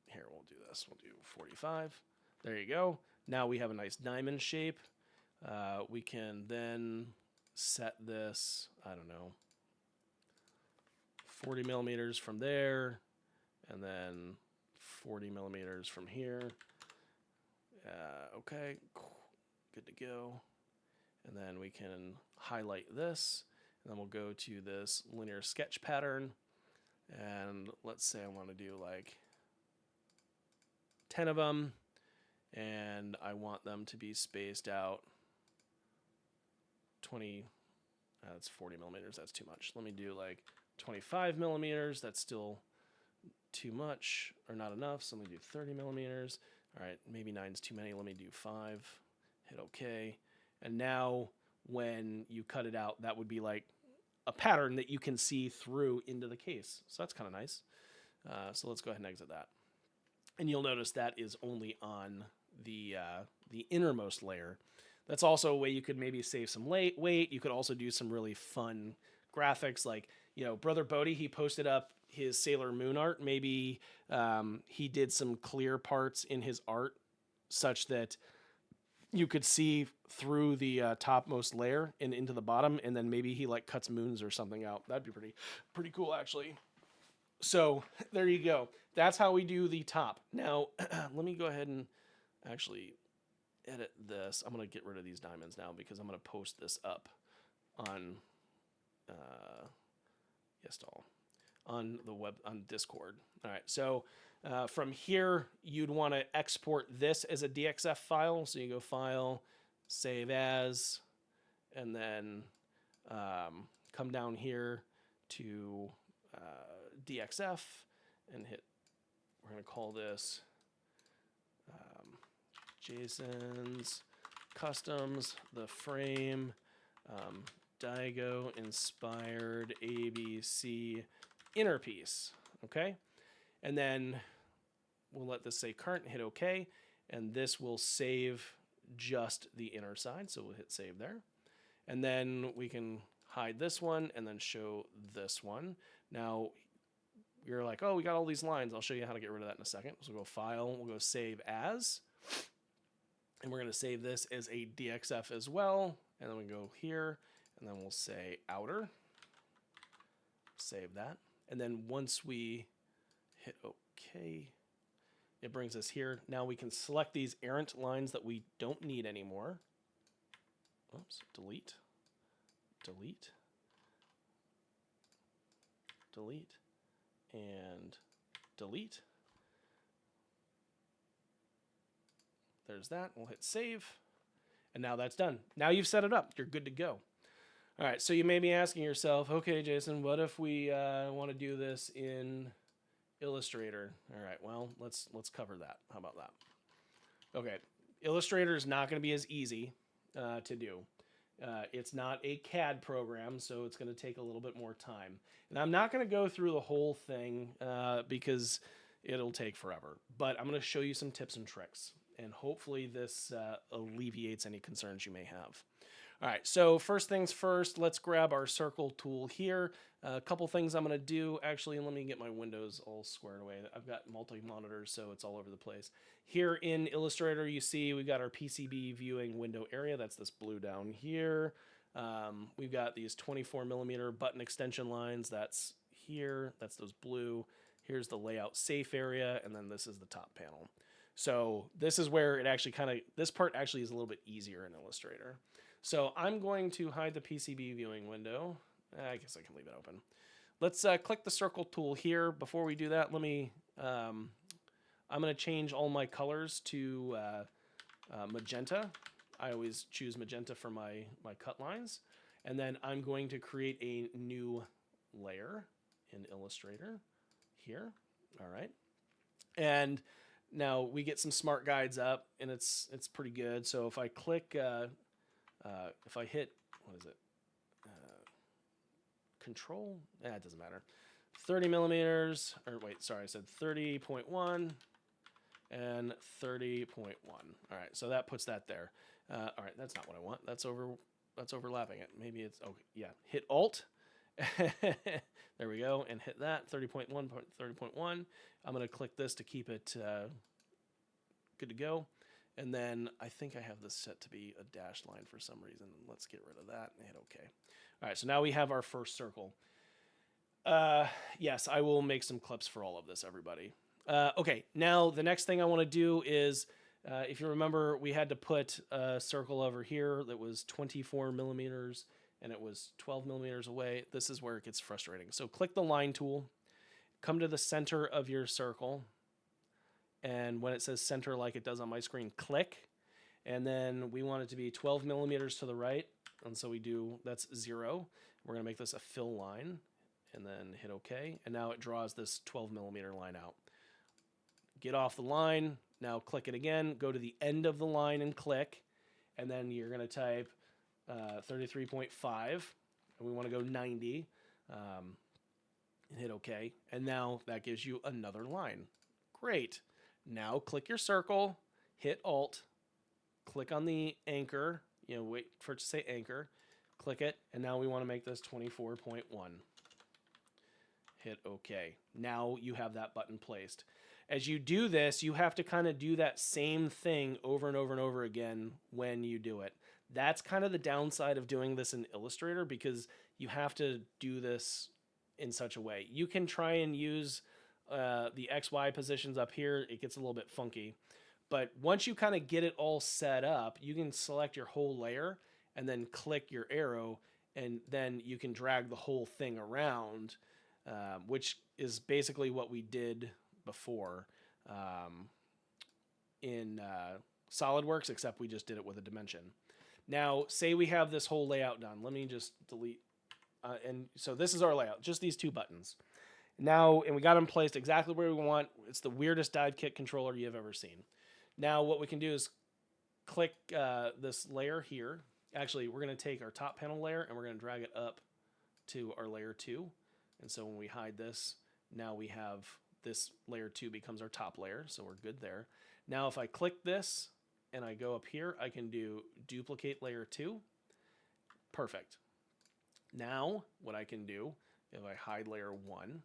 here we'll do this. We'll do 45. There you go. Now we have a nice diamond shape. We can then set this, I don't know, 40 millimeters from there, and then 40 millimeters from here. Okay, good to go. And then we can highlight this, and then we'll go to this linear sketch pattern. And let's say I want to do like 10 of them, and I want them to be spaced out 20, that's 40 millimeters, that's too much. Let me do like 25 millimeters, that's still too much or not enough, so let me do 30 millimeters. All right, maybe 9's too many, let me do 5, hit OK. And now when you cut it out, that would be like a pattern that you can see through into the case. So that's kind of nice. So let's go ahead and exit that. And you'll notice that is only on the innermost layer. That's also a way you could maybe save some weight. You could also do some really fun graphics. Like, you know, Brother Bodie, he posted up his Sailor Moon art. Maybe he did some clear parts in his art such that you could see through the topmost layer and into the bottom, and then maybe he like cuts moons or something out. That'd be pretty cool, actually. So there you go. That's how we do the top. Now, let me go ahead and actually edit this. I'm going to get rid of these diamonds now because I'm going to post this up on on the web, on Discord. All right, so from here, you'd want to export this as a DXF file. So you go File, Save As, and then come down here to DXF and hit, we're going to call this Jason's Customs, the frame, Daigo inspired ABC inner piece. Okay, and then we'll let this say current, hit OK, and this will save just the inner side. So we'll hit save there. And then we can hide this one and then show this one. Now, you're like, oh, we got all these lines. I'll show you how to get rid of that in a second. So we'll go File, we'll go Save As. And we're going to save this as a DXF as well. And then we go here, and then we'll say Outer. Save that. And then once we hit OK, it brings us here. Now we can select these errant lines that we don't need anymore. Oops, delete, delete, delete, and delete. There's that. We'll hit save. And now that's done. Now you've set it up. You're good to go. All right, so you may be asking yourself, okay, Jason, what if we want to do this in Illustrator? All right, well, let's cover that. How about that? Okay, Illustrator is not going to be as easy to do. It's not a CAD program, so it's going to take a little bit more time. And I'm not going to go through the whole thing because it'll take forever. But I'm going to show you some tips and tricks. And hopefully this alleviates any concerns you may have. All right, so first things first, let's grab our circle tool here. A couple things I'm going to do. Actually, let me get my windows all squared away. I've got multi-monitors, so it's all over the place. Here in Illustrator, you see we've got our PCB viewing window area. That's this blue down here. We've got these 24mm button extension lines. That's here. That's those blue. Here's the layout safe area, and then this is the top panel. So this is where it actually this part actually is a little bit easier in Illustrator. So I'm going to hide the PCB viewing window. I guess I can leave it open. Let's click the circle tool here. Before we do that, let me, I'm going to change all my colors to magenta. I always choose magenta for my cut lines. And then I'm going to create a new layer in Illustrator here. All right. And now we get some smart guides up, and it's pretty good. So if I click, if I hit, what is it? Control? It doesn't matter. 30mm, or wait, sorry, I said 30.1 and 30.1. All right, so that puts that there. All right, that's not what I want. That's overlapping it. Maybe it's okay. Yeah, hit Alt. There we go, and hit that 30.1, 30.1. I'm going to click this to keep it good to go. And then I think I have this set to be a dashed line for some reason. Let's get rid of that and hit OK. All right, so now we have our first circle. Yes, I will make some clips for all of this, everybody. Okay, now the next thing I want to do is, if you remember, we had to put a circle over here that was 24mm, and it was 12mm away. This is where it gets frustrating. So click the line tool, come to the center of your circle, and when it says center like it does on my screen, click, and then we want it to be 12mm to the right, and so we do, that's 0. We're going to make this a fill line, and then hit OK, and now it draws this 12mm line out. Get off the line, now click it again, go to the end of the line and click, and then you're going to type 33.5, and we want to go 90, and hit OK, and now that gives you another line. Great. Now click your circle, hit Alt, click on the anchor, wait for it to say anchor, click it, and now we want to make this 24.1. Hit OK. Now you have that button placed. As you do this, you have to kind of do that same thing over and over and over again when you do it. That's kind of the downside of doing this in Illustrator, because you have to do this in such a way. You can try and use the XY positions up here. It gets a little bit funky. But once you kind of get it all set up, you can select your whole layer and then click your arrow, and then you can drag the whole thing around, which is basically what we did before in Solidworks, except we just did it with a dimension. Now, say we have this whole layout done. Let me just delete. And so this is our layout, just these two buttons. Now, and we got them placed exactly where we want. It's the weirdest dive kit controller you've ever seen. Now, what we can do is click this layer here. Actually, we're going to take our top panel layer and we're going to drag it up to our layer 2. And so when we hide this, now we have this layer 2 becomes our top layer, so we're good there. Now if I click this and I go up here, I can do duplicate layer 2. Perfect. Now what I can do, if I hide layer 1,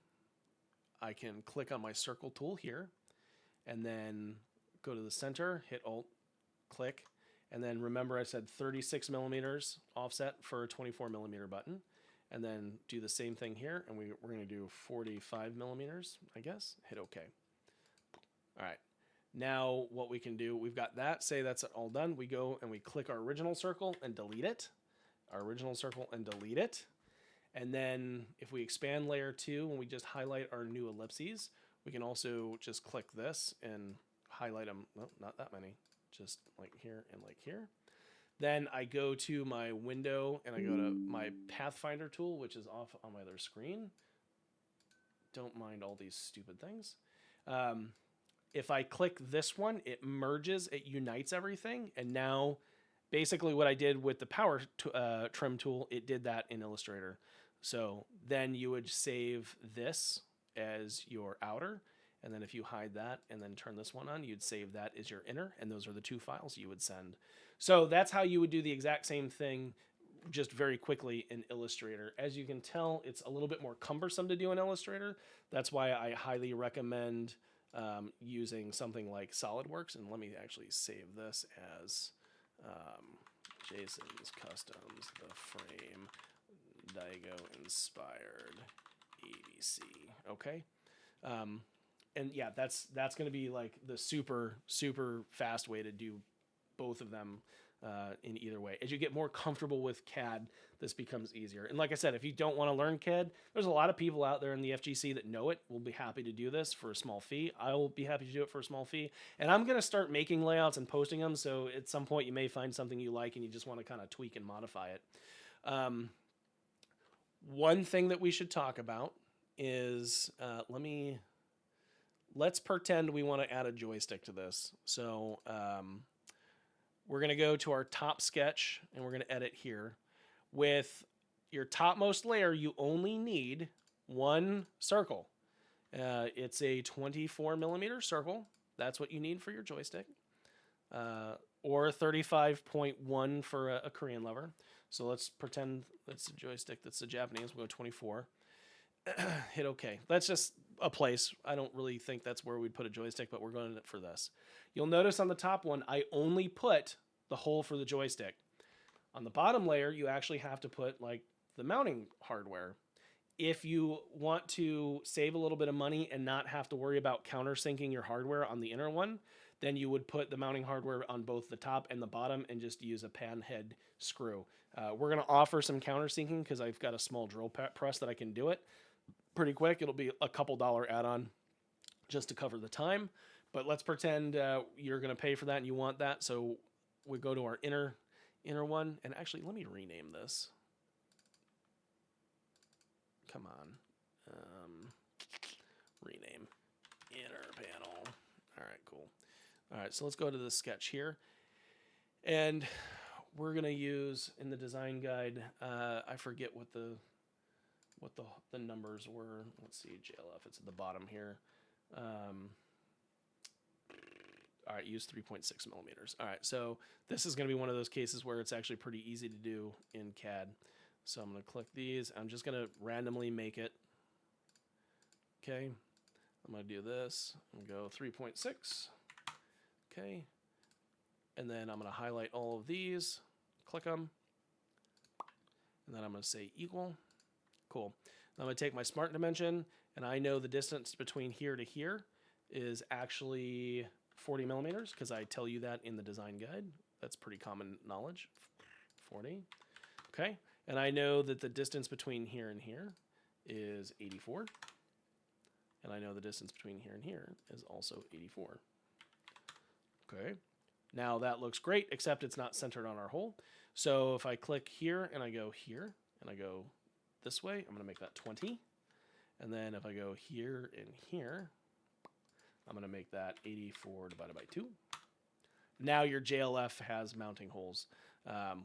I can click on my circle tool here and then go to the center, hit Alt, click, and then remember I said 36 millimeters offset for a 24 millimeter button. And then do the same thing here, and we're going to do 45 millimeters, I guess. Hit OK. All right. Now what we can do, we've got that. Say that's all done. We go and we click our original circle and delete it. Our original circle and delete it. And then if we expand layer 2 and we just highlight our new ellipses, we can also just click this and highlight them. No, not that many. Just like here and like here. Then I go to my window and I go to my Pathfinder tool, which is off on my other screen. Don't mind all these stupid things. If I click this one, it merges, it unites everything. And now basically what I did with the power trim tool, it did that in Illustrator. So then you would save this as your outer. And then if you hide that and then turn this one on, you'd save that as your inner. And those are the two files you would send. So that's how you would do the exact same thing, just very quickly in Illustrator. As you can tell, it's a little bit more cumbersome to do in Illustrator. That's why I highly recommend using something like Solidworks. And let me actually save this as Jason's Customs, the frame, Daigo inspired ABC. Okay. And yeah, that's going to be like the super fast way to do both of them in either way. As you get more comfortable with CAD, this becomes easier. And like I said, if you don't want to learn CAD, there's a lot of people out there in the FGC that know it. Will be happy to do this for a small fee. I will be happy to do it for a small fee. And I'm going to start making layouts and posting them. So at some point you may find something you like and you just want to kind of tweak and modify it. One thing that we should talk about is, let's pretend we want to add a joystick to this. So we're going to go to our top sketch and we're going to edit here. With your topmost layer, you only need one circle. It's a 24 millimeter circle. That's what you need for your joystick. Or 35.1 for a Korean lever. So let's pretend that's a joystick that's a Japanese. We'll go 24. Hit OK. That's just a place. I don't really think that's where we'd put a joystick, but we're going for this. You'll notice on the top one, I only put the hole for the joystick. On the bottom layer, you actually have to put like the mounting hardware. If you want to save a little bit of money and not have to worry about countersinking your hardware on the inner one, then you would put the mounting hardware on both the top and the bottom and just use a pan head screw. We're going to offer some countersinking because I've got a small drill press that I can do it pretty quick. It'll be a couple $1 add-on just to cover the time. But let's pretend you're going to pay for that and you want that. So we go to our inner one. And actually, let me rename this. Come on. Rename inner panel. All right, cool. All right, so let's go to the sketch here. And we're going to use in the design guide, I forget what the numbers were. Let's see, JLF, it's at the bottom here. All right, use 3.6 millimeters. All right, so this is going to be one of those cases where it's actually pretty easy to do in CAD. So I'm going to click these. I'm just going to randomly make it. Okay, I'm going to do this and go 3.6. Okay, and then I'm going to highlight all of these, click them, and then I'm going to say equal. Cool. I'm going to take my smart dimension, and I know the distance between here to here is actually 40 millimeters because I tell you that in the design guide. That's pretty common knowledge. 40. Okay. And I know that the distance between here and here is 84. And I know the distance between here and here is also 84. Okay. Now that looks great, except it's not centered on our hole. So if I click here and I go here and I go this way, I'm going to make that 20. And then if I go here and here, I'm going to make that 84 divided by 2. Now your JLF has mounting holes,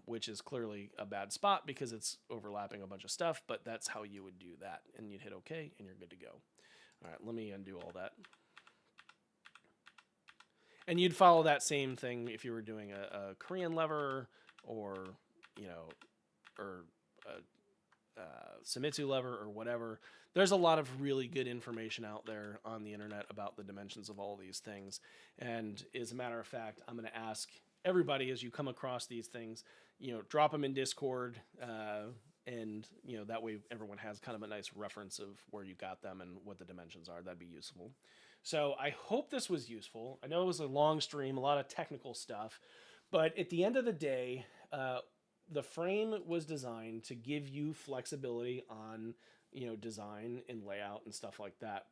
which is clearly a bad spot because it's overlapping a bunch of stuff, but that's how you would do that. And you'd hit OK, and you're good to go. All right, let me undo all that. And you'd follow that same thing if you were doing a Korean lever or, or a Sumitsu lever or whatever. There's a lot of really good information out there on the internet about the dimensions of all of these things. And as a matter of fact, I'm going to ask everybody as you come across these things, drop them in Discord, and that way everyone has kind of a nice reference of where you got them and what the dimensions are. That'd be useful. So I hope this was useful. I know it was a long stream, a lot of technical stuff, but at the end of the day, the frame was designed to give you flexibility on, design and layout and stuff like that.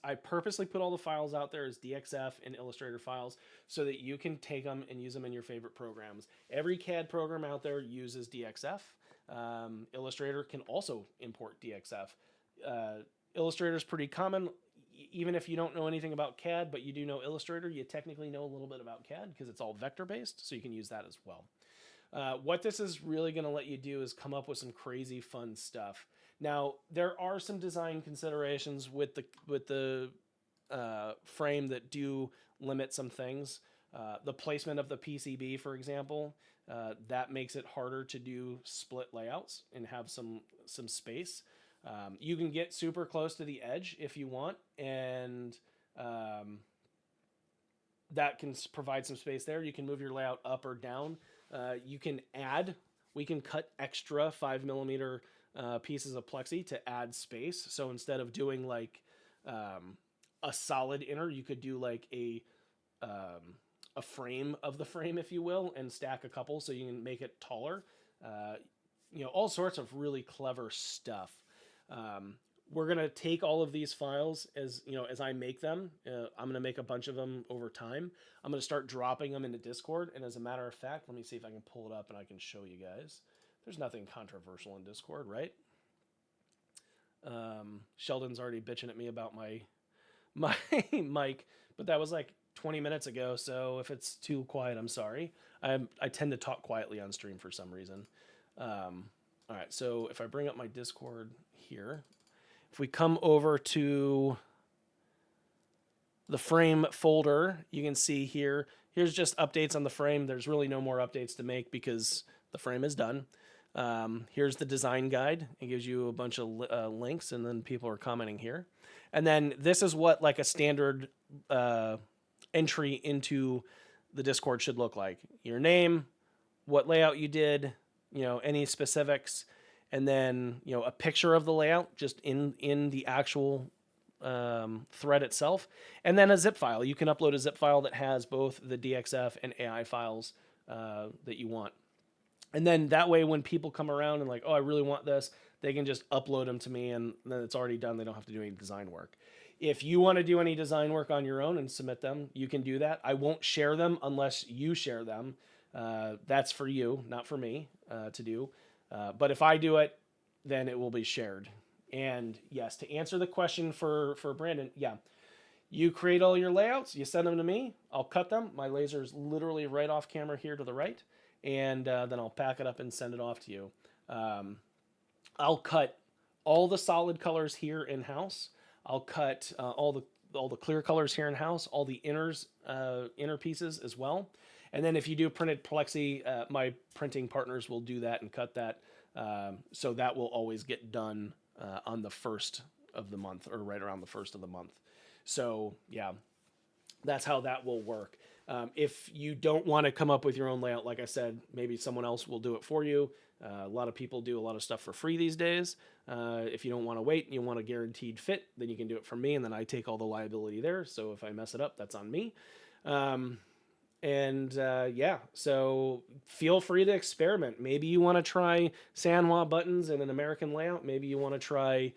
I purposely put all the files out there as DXF and Illustrator files so that you can take them and use them in your favorite programs. Every CAD program out there uses DXF. Illustrator can also import DXF. Illustrator is pretty common. Even if you don't know anything about CAD, but you do know Illustrator, you technically know a little bit about CAD because it's all vector-based, so you can use that as well. What this is really going to let you do is come up with some crazy fun stuff. Now, there are some design considerations with the frame that do limit some things. The placement of the PCB, for example, that makes it harder to do split layouts and have some space. You can get super close to the edge if you want, and that can provide some space there. You can move your layout up or down. We can cut extra 5mm pieces of plexi to add space. So instead of doing like a solid inner, you could do like a frame of the frame, if you will, and stack a couple so you can make it taller. All sorts of really clever stuff. We're going to take all of these files as I make them. I'm going to make a bunch of them over time. I'm going to start dropping them into Discord. And as a matter of fact, let me see if I can pull it up and I can show you guys. There's nothing controversial in Discord, right? Sheldon's already bitching at me about my mic, but that was like 20 minutes ago. So if it's too quiet, I'm sorry. I tend to talk quietly on stream for some reason. All right. So if I bring up my Discord here, if we come over to the frame folder, you can see here's just updates on the frame. There's really no more updates to make because the frame is done. Here's the design guide. It gives you a bunch of links, and then people are commenting here. And then this is what like a standard entry into the Discord should look like. Your name, what layout you did, any specifics, and then a picture of the layout just in the actual thread itself, and then a zip file. You can upload a zip file that has both the DXF and AI files that you want. And then that way, when people come around and like, oh, I really want this, they can just upload them to me, and then it's already done. They don't have to do any design work. If you want to do any design work on your own and submit them, you can do that. I won't share them unless you share them. That's for you, not for me to do. But if I do it, then it will be shared. And yes, to answer the question for Brandon, yeah, you create all your layouts, you send them to me, I'll cut them. My laser is literally right off camera here to the right. And then I'll pack it up and send it off to you. I'll cut all the solid colors here in-house. I'll cut all the clear colors here in-house, all the inner pieces as well. And then if you do printed plexi, my printing partners will do that and cut that. So that will always get done on the 1st of the month, or right around the 1st of the month. So yeah, that's how that will work. If you don't want to come up with your own layout, like I said, maybe someone else will do it for you. A lot of people do a lot of stuff for free these days. If you don't want to wait and you want a guaranteed fit, then you can do it from me, and then I take all the liability there. So if I mess it up, that's on me. Yeah, so feel free to experiment. Maybe you want to try Sanhua buttons in an American layout. Maybe you want to try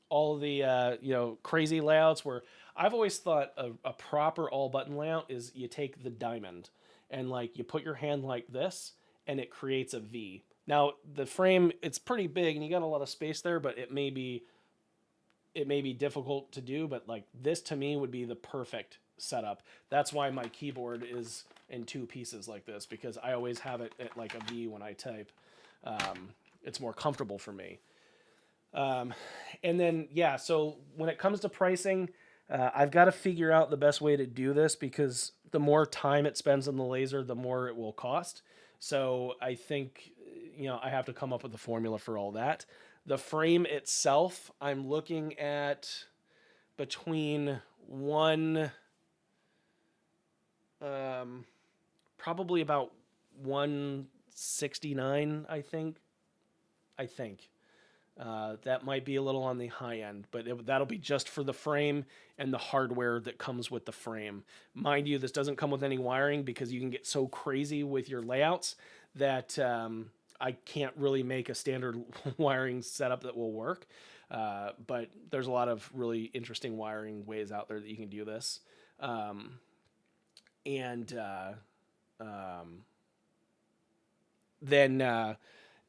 all the crazy layouts where I've always thought a proper all button layout is you take the diamond and like you put your hand like this and it creates a V. Now the frame, it's pretty big and you got a lot of space there, but it may be it may be difficult to do, but like this to me would be the perfect setup. That's why my keyboard is in two pieces like this, because I always have it at like a V when I type. It's more comfortable for me. And then, yeah, so when it comes to pricing, I've got to figure out the best way to do this, because the more time it spends on the laser, the more it will cost. So I think, I have to come up with a formula for all that. The frame itself, I'm looking at between probably about 169, I think. That might be a little on the high end, but that'll be just for the frame and the hardware that comes with the frame. Mind you, this doesn't come with any wiring, because you can get so crazy with your layouts that I can't really make a standard wiring setup that will work. But there's a lot of really interesting wiring ways out there that you can do this. Then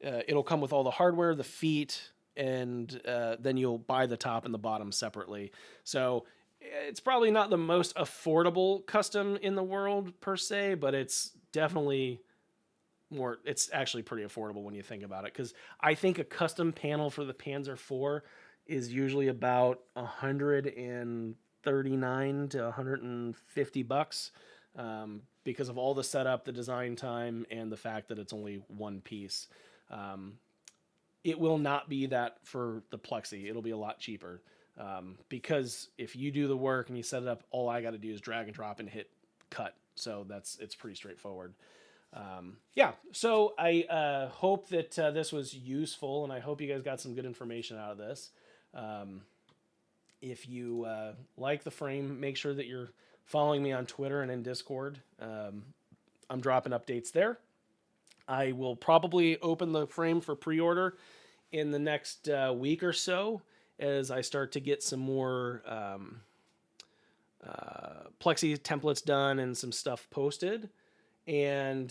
it'll come with all the hardware, the feet, and then you'll buy the top and the bottom separately. So it's probably not the most affordable custom in the world per se, but it's definitely it's actually pretty affordable when you think about it. Because I think a custom panel for the Panzer IV is usually about $139 to $150, because of all the setup, the design time, and the fact that it's only one piece. It will not be that for the Plexi. It'll be a lot cheaper, because if you do the work and you set it up, all I got to do is drag and drop and hit cut. So it's pretty straightforward. So I hope that this was useful, and I hope you guys got some good information out of this. If you like the frame, make sure that you're following me on Twitter and in Discord. I'm dropping updates there. I will probably open the frame for pre-order in the next week or so, as I start to get some more Plexi templates done and some stuff posted. And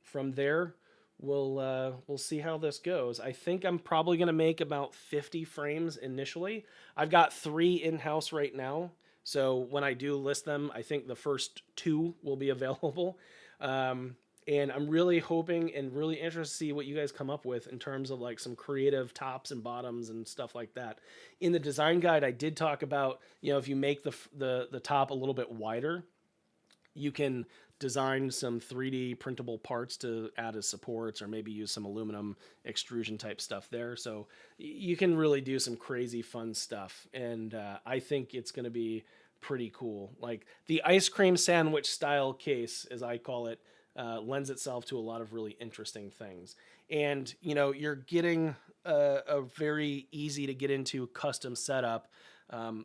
from there, we'll see how this goes. I think I'm probably going to make about 50 frames initially. I've got 3 in-house right now. So when I do list them, I think the first 2 will be available. And I'm really hoping and really interested to see what you guys come up with in terms of like some creative tops and bottoms and stuff like that. In the design guide, I did talk about, if you make the top a little bit wider, you can design some 3D printable parts to add as supports, or maybe use some aluminum extrusion type stuff there. So you can really do some crazy fun stuff. And I think it's going to be pretty cool. Like the ice cream sandwich style case, as I call it, lends itself to a lot of really interesting things. And, you're getting a very easy to get into custom setup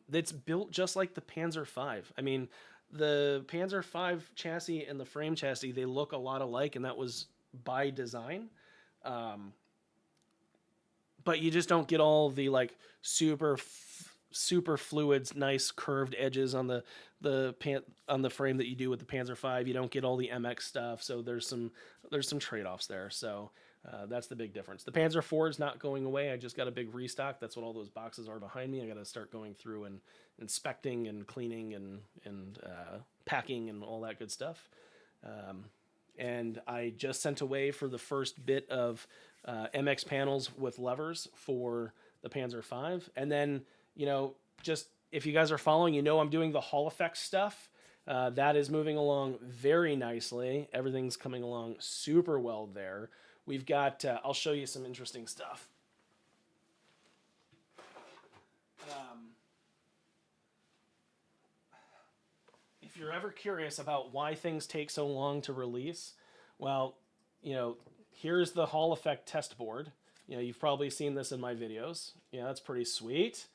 that's built just like the Panzer V. I mean, the Panzer V chassis and the frame chassis, they look a lot alike, and that was by design. But you just don't get all the like super fluids, nice curved edges on the frame that you do with the Panzer V. You don't get all the MX stuff, so there's some trade-offs there. So that's the big difference. The Panzer IV is not going away. I just got a big restock. That's what all those boxes are behind me. I got to start going through and inspecting and cleaning and packing and all that good stuff. And I just sent away for the first bit of MX panels with levers for the Panzer V. And then, just if you guys are following, I'm doing the Hall effects stuff. That is moving along very nicely. Everything's coming along super well there. We've got, I'll show you some interesting stuff. If you're ever curious about why things take so long to release, well, here's the Hall effect test board. You've probably seen this in my videos. Yeah, that's pretty sweet.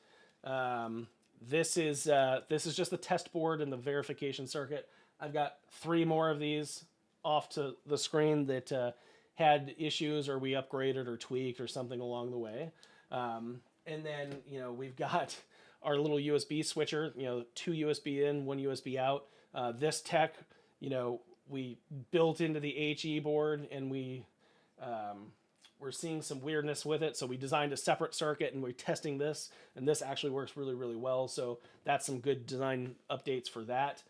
This is just the test board and the verification circuit. I've got 3 more of these off to the screen that had issues, or we upgraded or tweaked or something along the way. And then, we've got our little USB switcher, 2 USB in, 1 USB out. This tech, we built into the HE board, and we we're seeing some weirdness with it. So we designed a separate circuit and we're testing this, and this actually works really, really well. So that's some good design updates for that.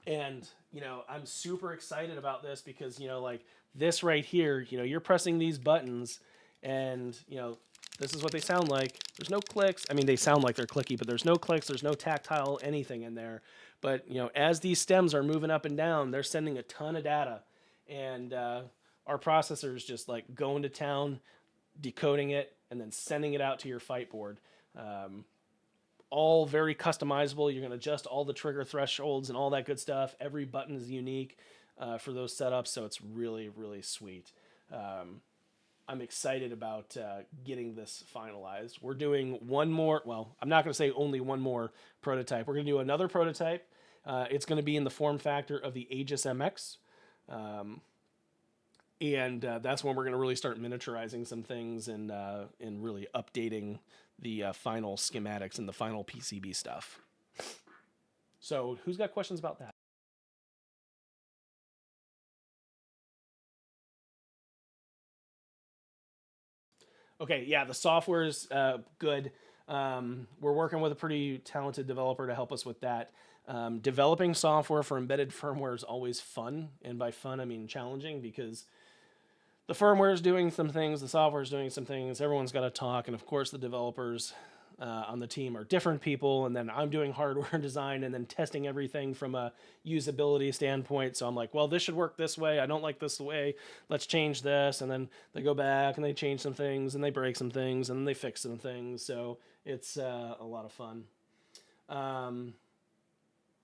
And, you know, I'm super excited about this because, you know, like this right here, you know, you're pressing these buttons and, you know, this is what they sound like. There's no clicks. I mean, they sound like they're clicky, but there's no clicks. There's no tactile anything in there. But, you know, as these stems are moving up and down, they're sending a ton of data. And our processor is just like going to town, decoding it, and then sending it out to your fight board. All very customizable. You're going to adjust all the trigger thresholds and all that good stuff. Every button is unique for those setups, so it's really, really sweet. I'm excited about getting this finalized. We're doing one more, well, I'm not going to say only one more prototype. We're going to do another prototype. It's going to be in the form factor of the RageousMX. And that's when we're going to really start miniaturizing some things and really updating the final schematics and the final PCB stuff. So who's got questions about that? Okay, yeah, the software is good. We're working with a pretty talented developer to help us with that. Developing software for embedded firmware is always fun. And by fun, I mean challenging, because the firmware is doing some things, the software is doing some things, everyone's got to talk, and of course the developers on the team are different people, and then I'm doing hardware design and then testing everything from a usability standpoint. So I'm like, well, this should work this way. I don't like this way. Let's change this. And then they go back and they change some things and they break some things and then they fix some things. So it's a lot of fun.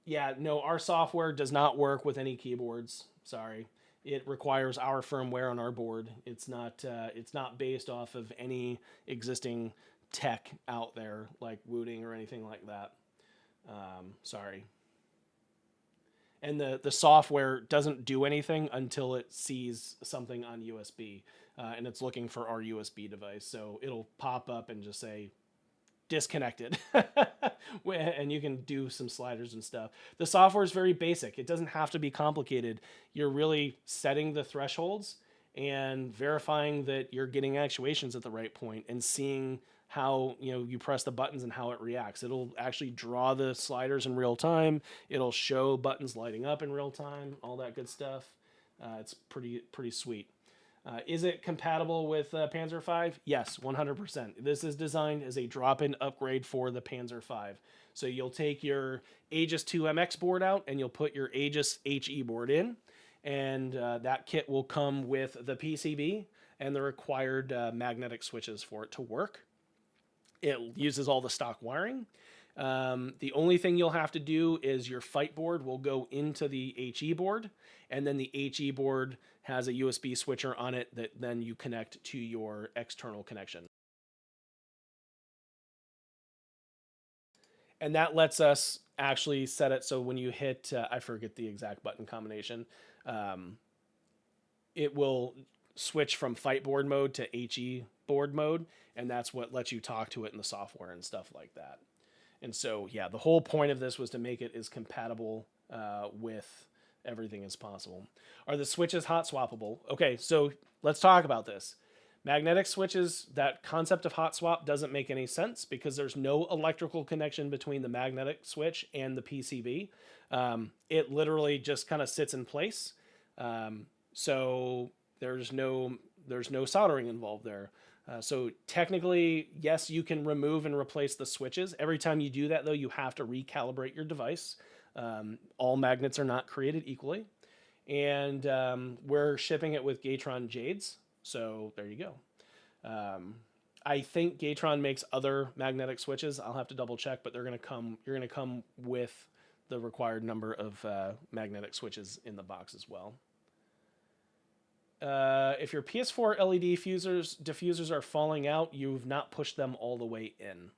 Yeah, no, our software does not work with any keyboards. Sorry. It requires our firmware on our board. It's not based off of any existing tech out there like Wooting or anything like that. Sorry. And the software doesn't do anything until it sees something on USB, and it's looking for our USB device. So it'll pop up and just say disconnected, and you can do some sliders and stuff. The software is very basic. It doesn't have to be complicated. You're really setting the thresholds and verifying that you're getting actuations at the right point and seeing how, you know, you press the buttons and how it reacts. It'll actually draw the sliders in real time. It'll show buttons lighting up in real time, all that good stuff. It's pretty sweet. Is it compatible with Panzer V? Yes, 100%. This is designed as a drop-in upgrade for the Panzer V. So you'll take your Aegis 2 MX board out and you'll put your Aegis HE board in, and that kit will come with the PCB and the required magnetic switches for it to work. It uses all the stock wiring. The only thing you'll have to do is your fight board will go into the HE board, and then the HE board has a USB switcher on it that then you connect to your external connection. And that lets us actually set it so when you hit, I forget the exact button combination, it will switch from fight board mode to HE board mode, and that's what lets you talk to it in the software and stuff like that. And so, yeah, the whole point of this was to make it as compatible with everything as possible. Are the switches hot swappable? Okay, so let's talk about this. Magnetic switches, that concept of hot swap doesn't make any sense because there's no electrical connection between the magnetic switch and the PCB. It literally just kind of sits in place. So there's no soldering involved there. So technically, yes, you can remove and replace the switches. Every time you do that, though, you have to recalibrate your device. All magnets are not created equally. And we're shipping it with Gatron Jades. So there you go. I think Gatron makes other magnetic switches. I'll have to double check, but you're going to come with the required number of magnetic switches in the box as well. If your PS4 LED diffusers are falling out, you've not pushed them all the way in.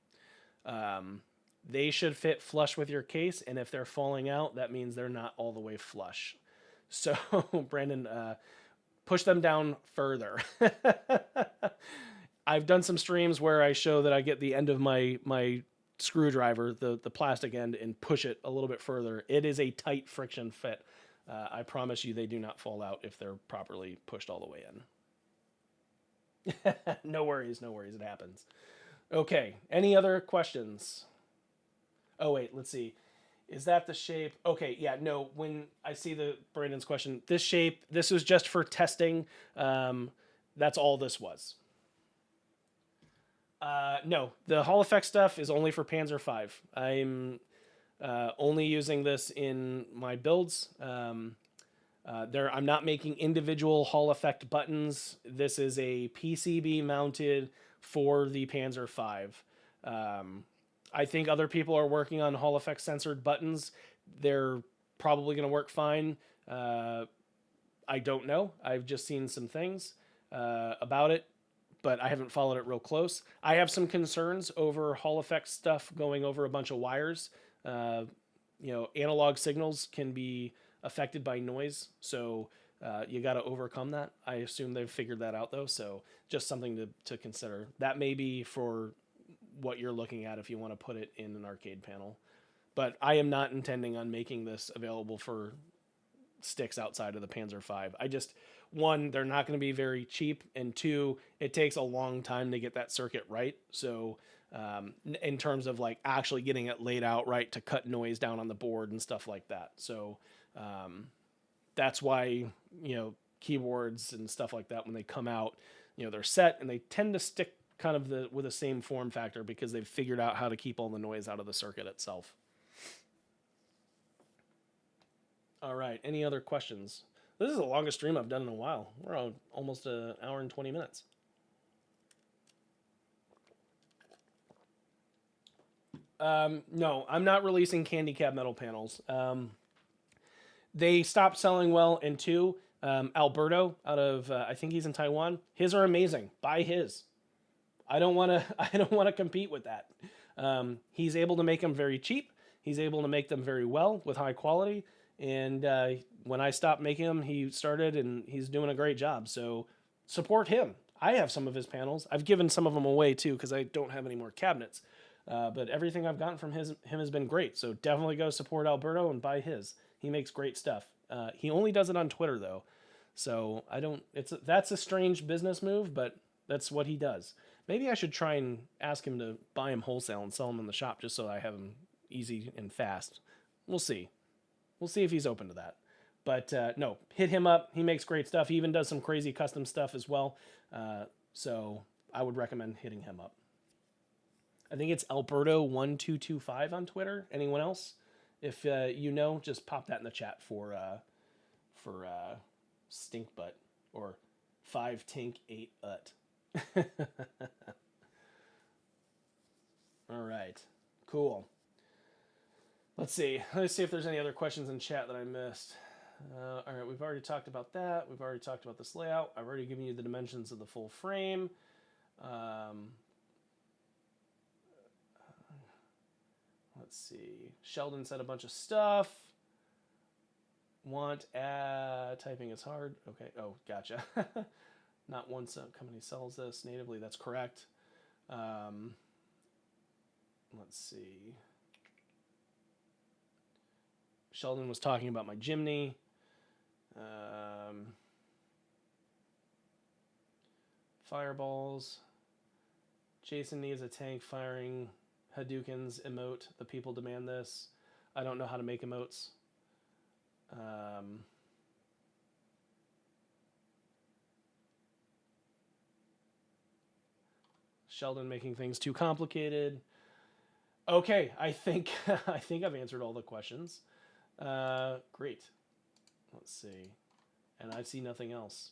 They should fit flush with your case, and if they're falling out, that means they're not all the way flush. So, Brandon, push them down further. I've done some streams where I show that I get the end of my screwdriver, the plastic end, and push it a little bit further. It is a tight friction fit. I promise you they do not fall out if they're properly pushed all the way in. No worries, no worries. It happens. Okay. Any other questions? Oh wait, let's see. Is that the shape? Okay, yeah, no. When I see the Brandon's question, this shape, this was just for testing. That's all this was. No, the Hall effect stuff is only for Panzer V. I'm only using this in my builds. I'm not making individual Hall effect buttons. This is a PCB mounted for the Panzer V. I think other people are working on Hall effect censored buttons. They're probably going to work fine. I don't know. I've just seen some things about it, but I haven't followed it real close. I have some concerns over Hall effect stuff going over a bunch of wires. Analog signals can be affected by noise, so you got to overcome that. I assume they've figured that out though, so just something to consider. That may be for what you're looking at if you want to put it in an arcade panel. But I am not intending on making this available for sticks outside of the Panzer V. One, they're not going to be very cheap, and two, it takes a long time to get that circuit right. So in terms of like actually getting it laid out right to cut noise down on the board and stuff like that. So that's why, keyboards and stuff like that, when they come out, they're set and they tend to stick kind of with the same form factor because they've figured out how to keep all the noise out of the circuit itself. All right. Any other questions? This is the longest stream I've done in a while. We're on almost an hour and 20 minutes. No, I'm not releasing Candy Cab metal panels. They stopped selling well, and two, Alberto out of I think he's in Taiwan. His are amazing. Buy his. I don't want to. I don't want to compete with that. He's able to make them very cheap. He's able to make them very well with high quality. And when I stopped making them, he started, and he's doing a great job. So support him. I have some of his panels. I've given some of them away too because I don't have any more cabinets. But everything I've gotten from him has been great. So definitely go support Alberto and buy his. He makes great stuff. He only does it on Twitter though. So that's a strange business move, but that's what he does. Maybe I should try and ask him to buy him wholesale and sell him in the shop just so I have him easy and fast. We'll see. We'll see if he's open to that. But no, hit him up. He makes great stuff. He even does some crazy custom stuff as well. So I would recommend hitting him up. I think it's Alberto1225 on Twitter. Anyone else? If just pop that in the chat for Stink Butt or 5 Tink 8 Ut. All right, cool. Let's see if there's any other questions in chat that I missed. All right, we've already talked about that. We've already talked about this layout. I've already given you the dimensions of the full frame. Let's see. Sheldon said a bunch of stuff. Typing is hard. Okay. Oh, gotcha. Not one company sells this natively. That's correct. Let's see. Sheldon was talking about my Jimny. Fireballs. Jason needs a tank firing Hadoukens emote. The people demand this. I don't know how to make emotes. Sheldon making things too complicated. Okay, I think I've answered all the questions. Great. Let's see. And I see nothing else.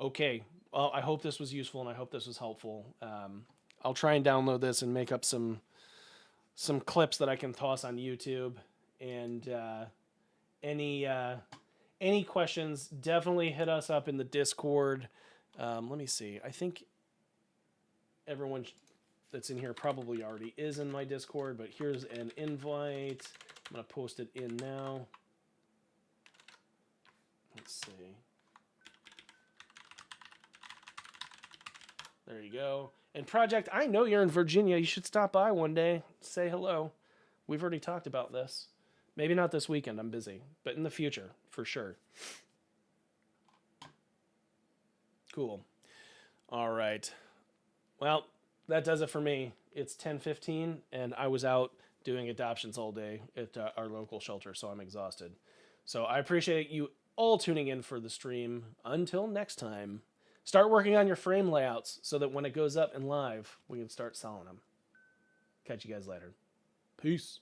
Okay. Well, I hope this was useful and I hope this was helpful. I'll try and download this and make up some clips that I can toss on YouTube. And any questions, definitely hit us up in the Discord. Let me see. I think everyone that's in here probably already is in my Discord, but here's an invite. I'm going to post it in now. Let's see. There you go. And Project, I know you're in Virginia. You should stop by one day. Say hello. We've already talked about this. Maybe not this weekend. I'm busy. But in the future, for sure. Cool. All right. Well, that does it for me. It's 10:15, and I was out doing adoptions all day at our local shelter, so I'm exhausted. So I appreciate you all tuning in for the stream. Until next time, start working on your frame layouts so that when it goes up in live, we can start selling them. Catch you guys later. Peace.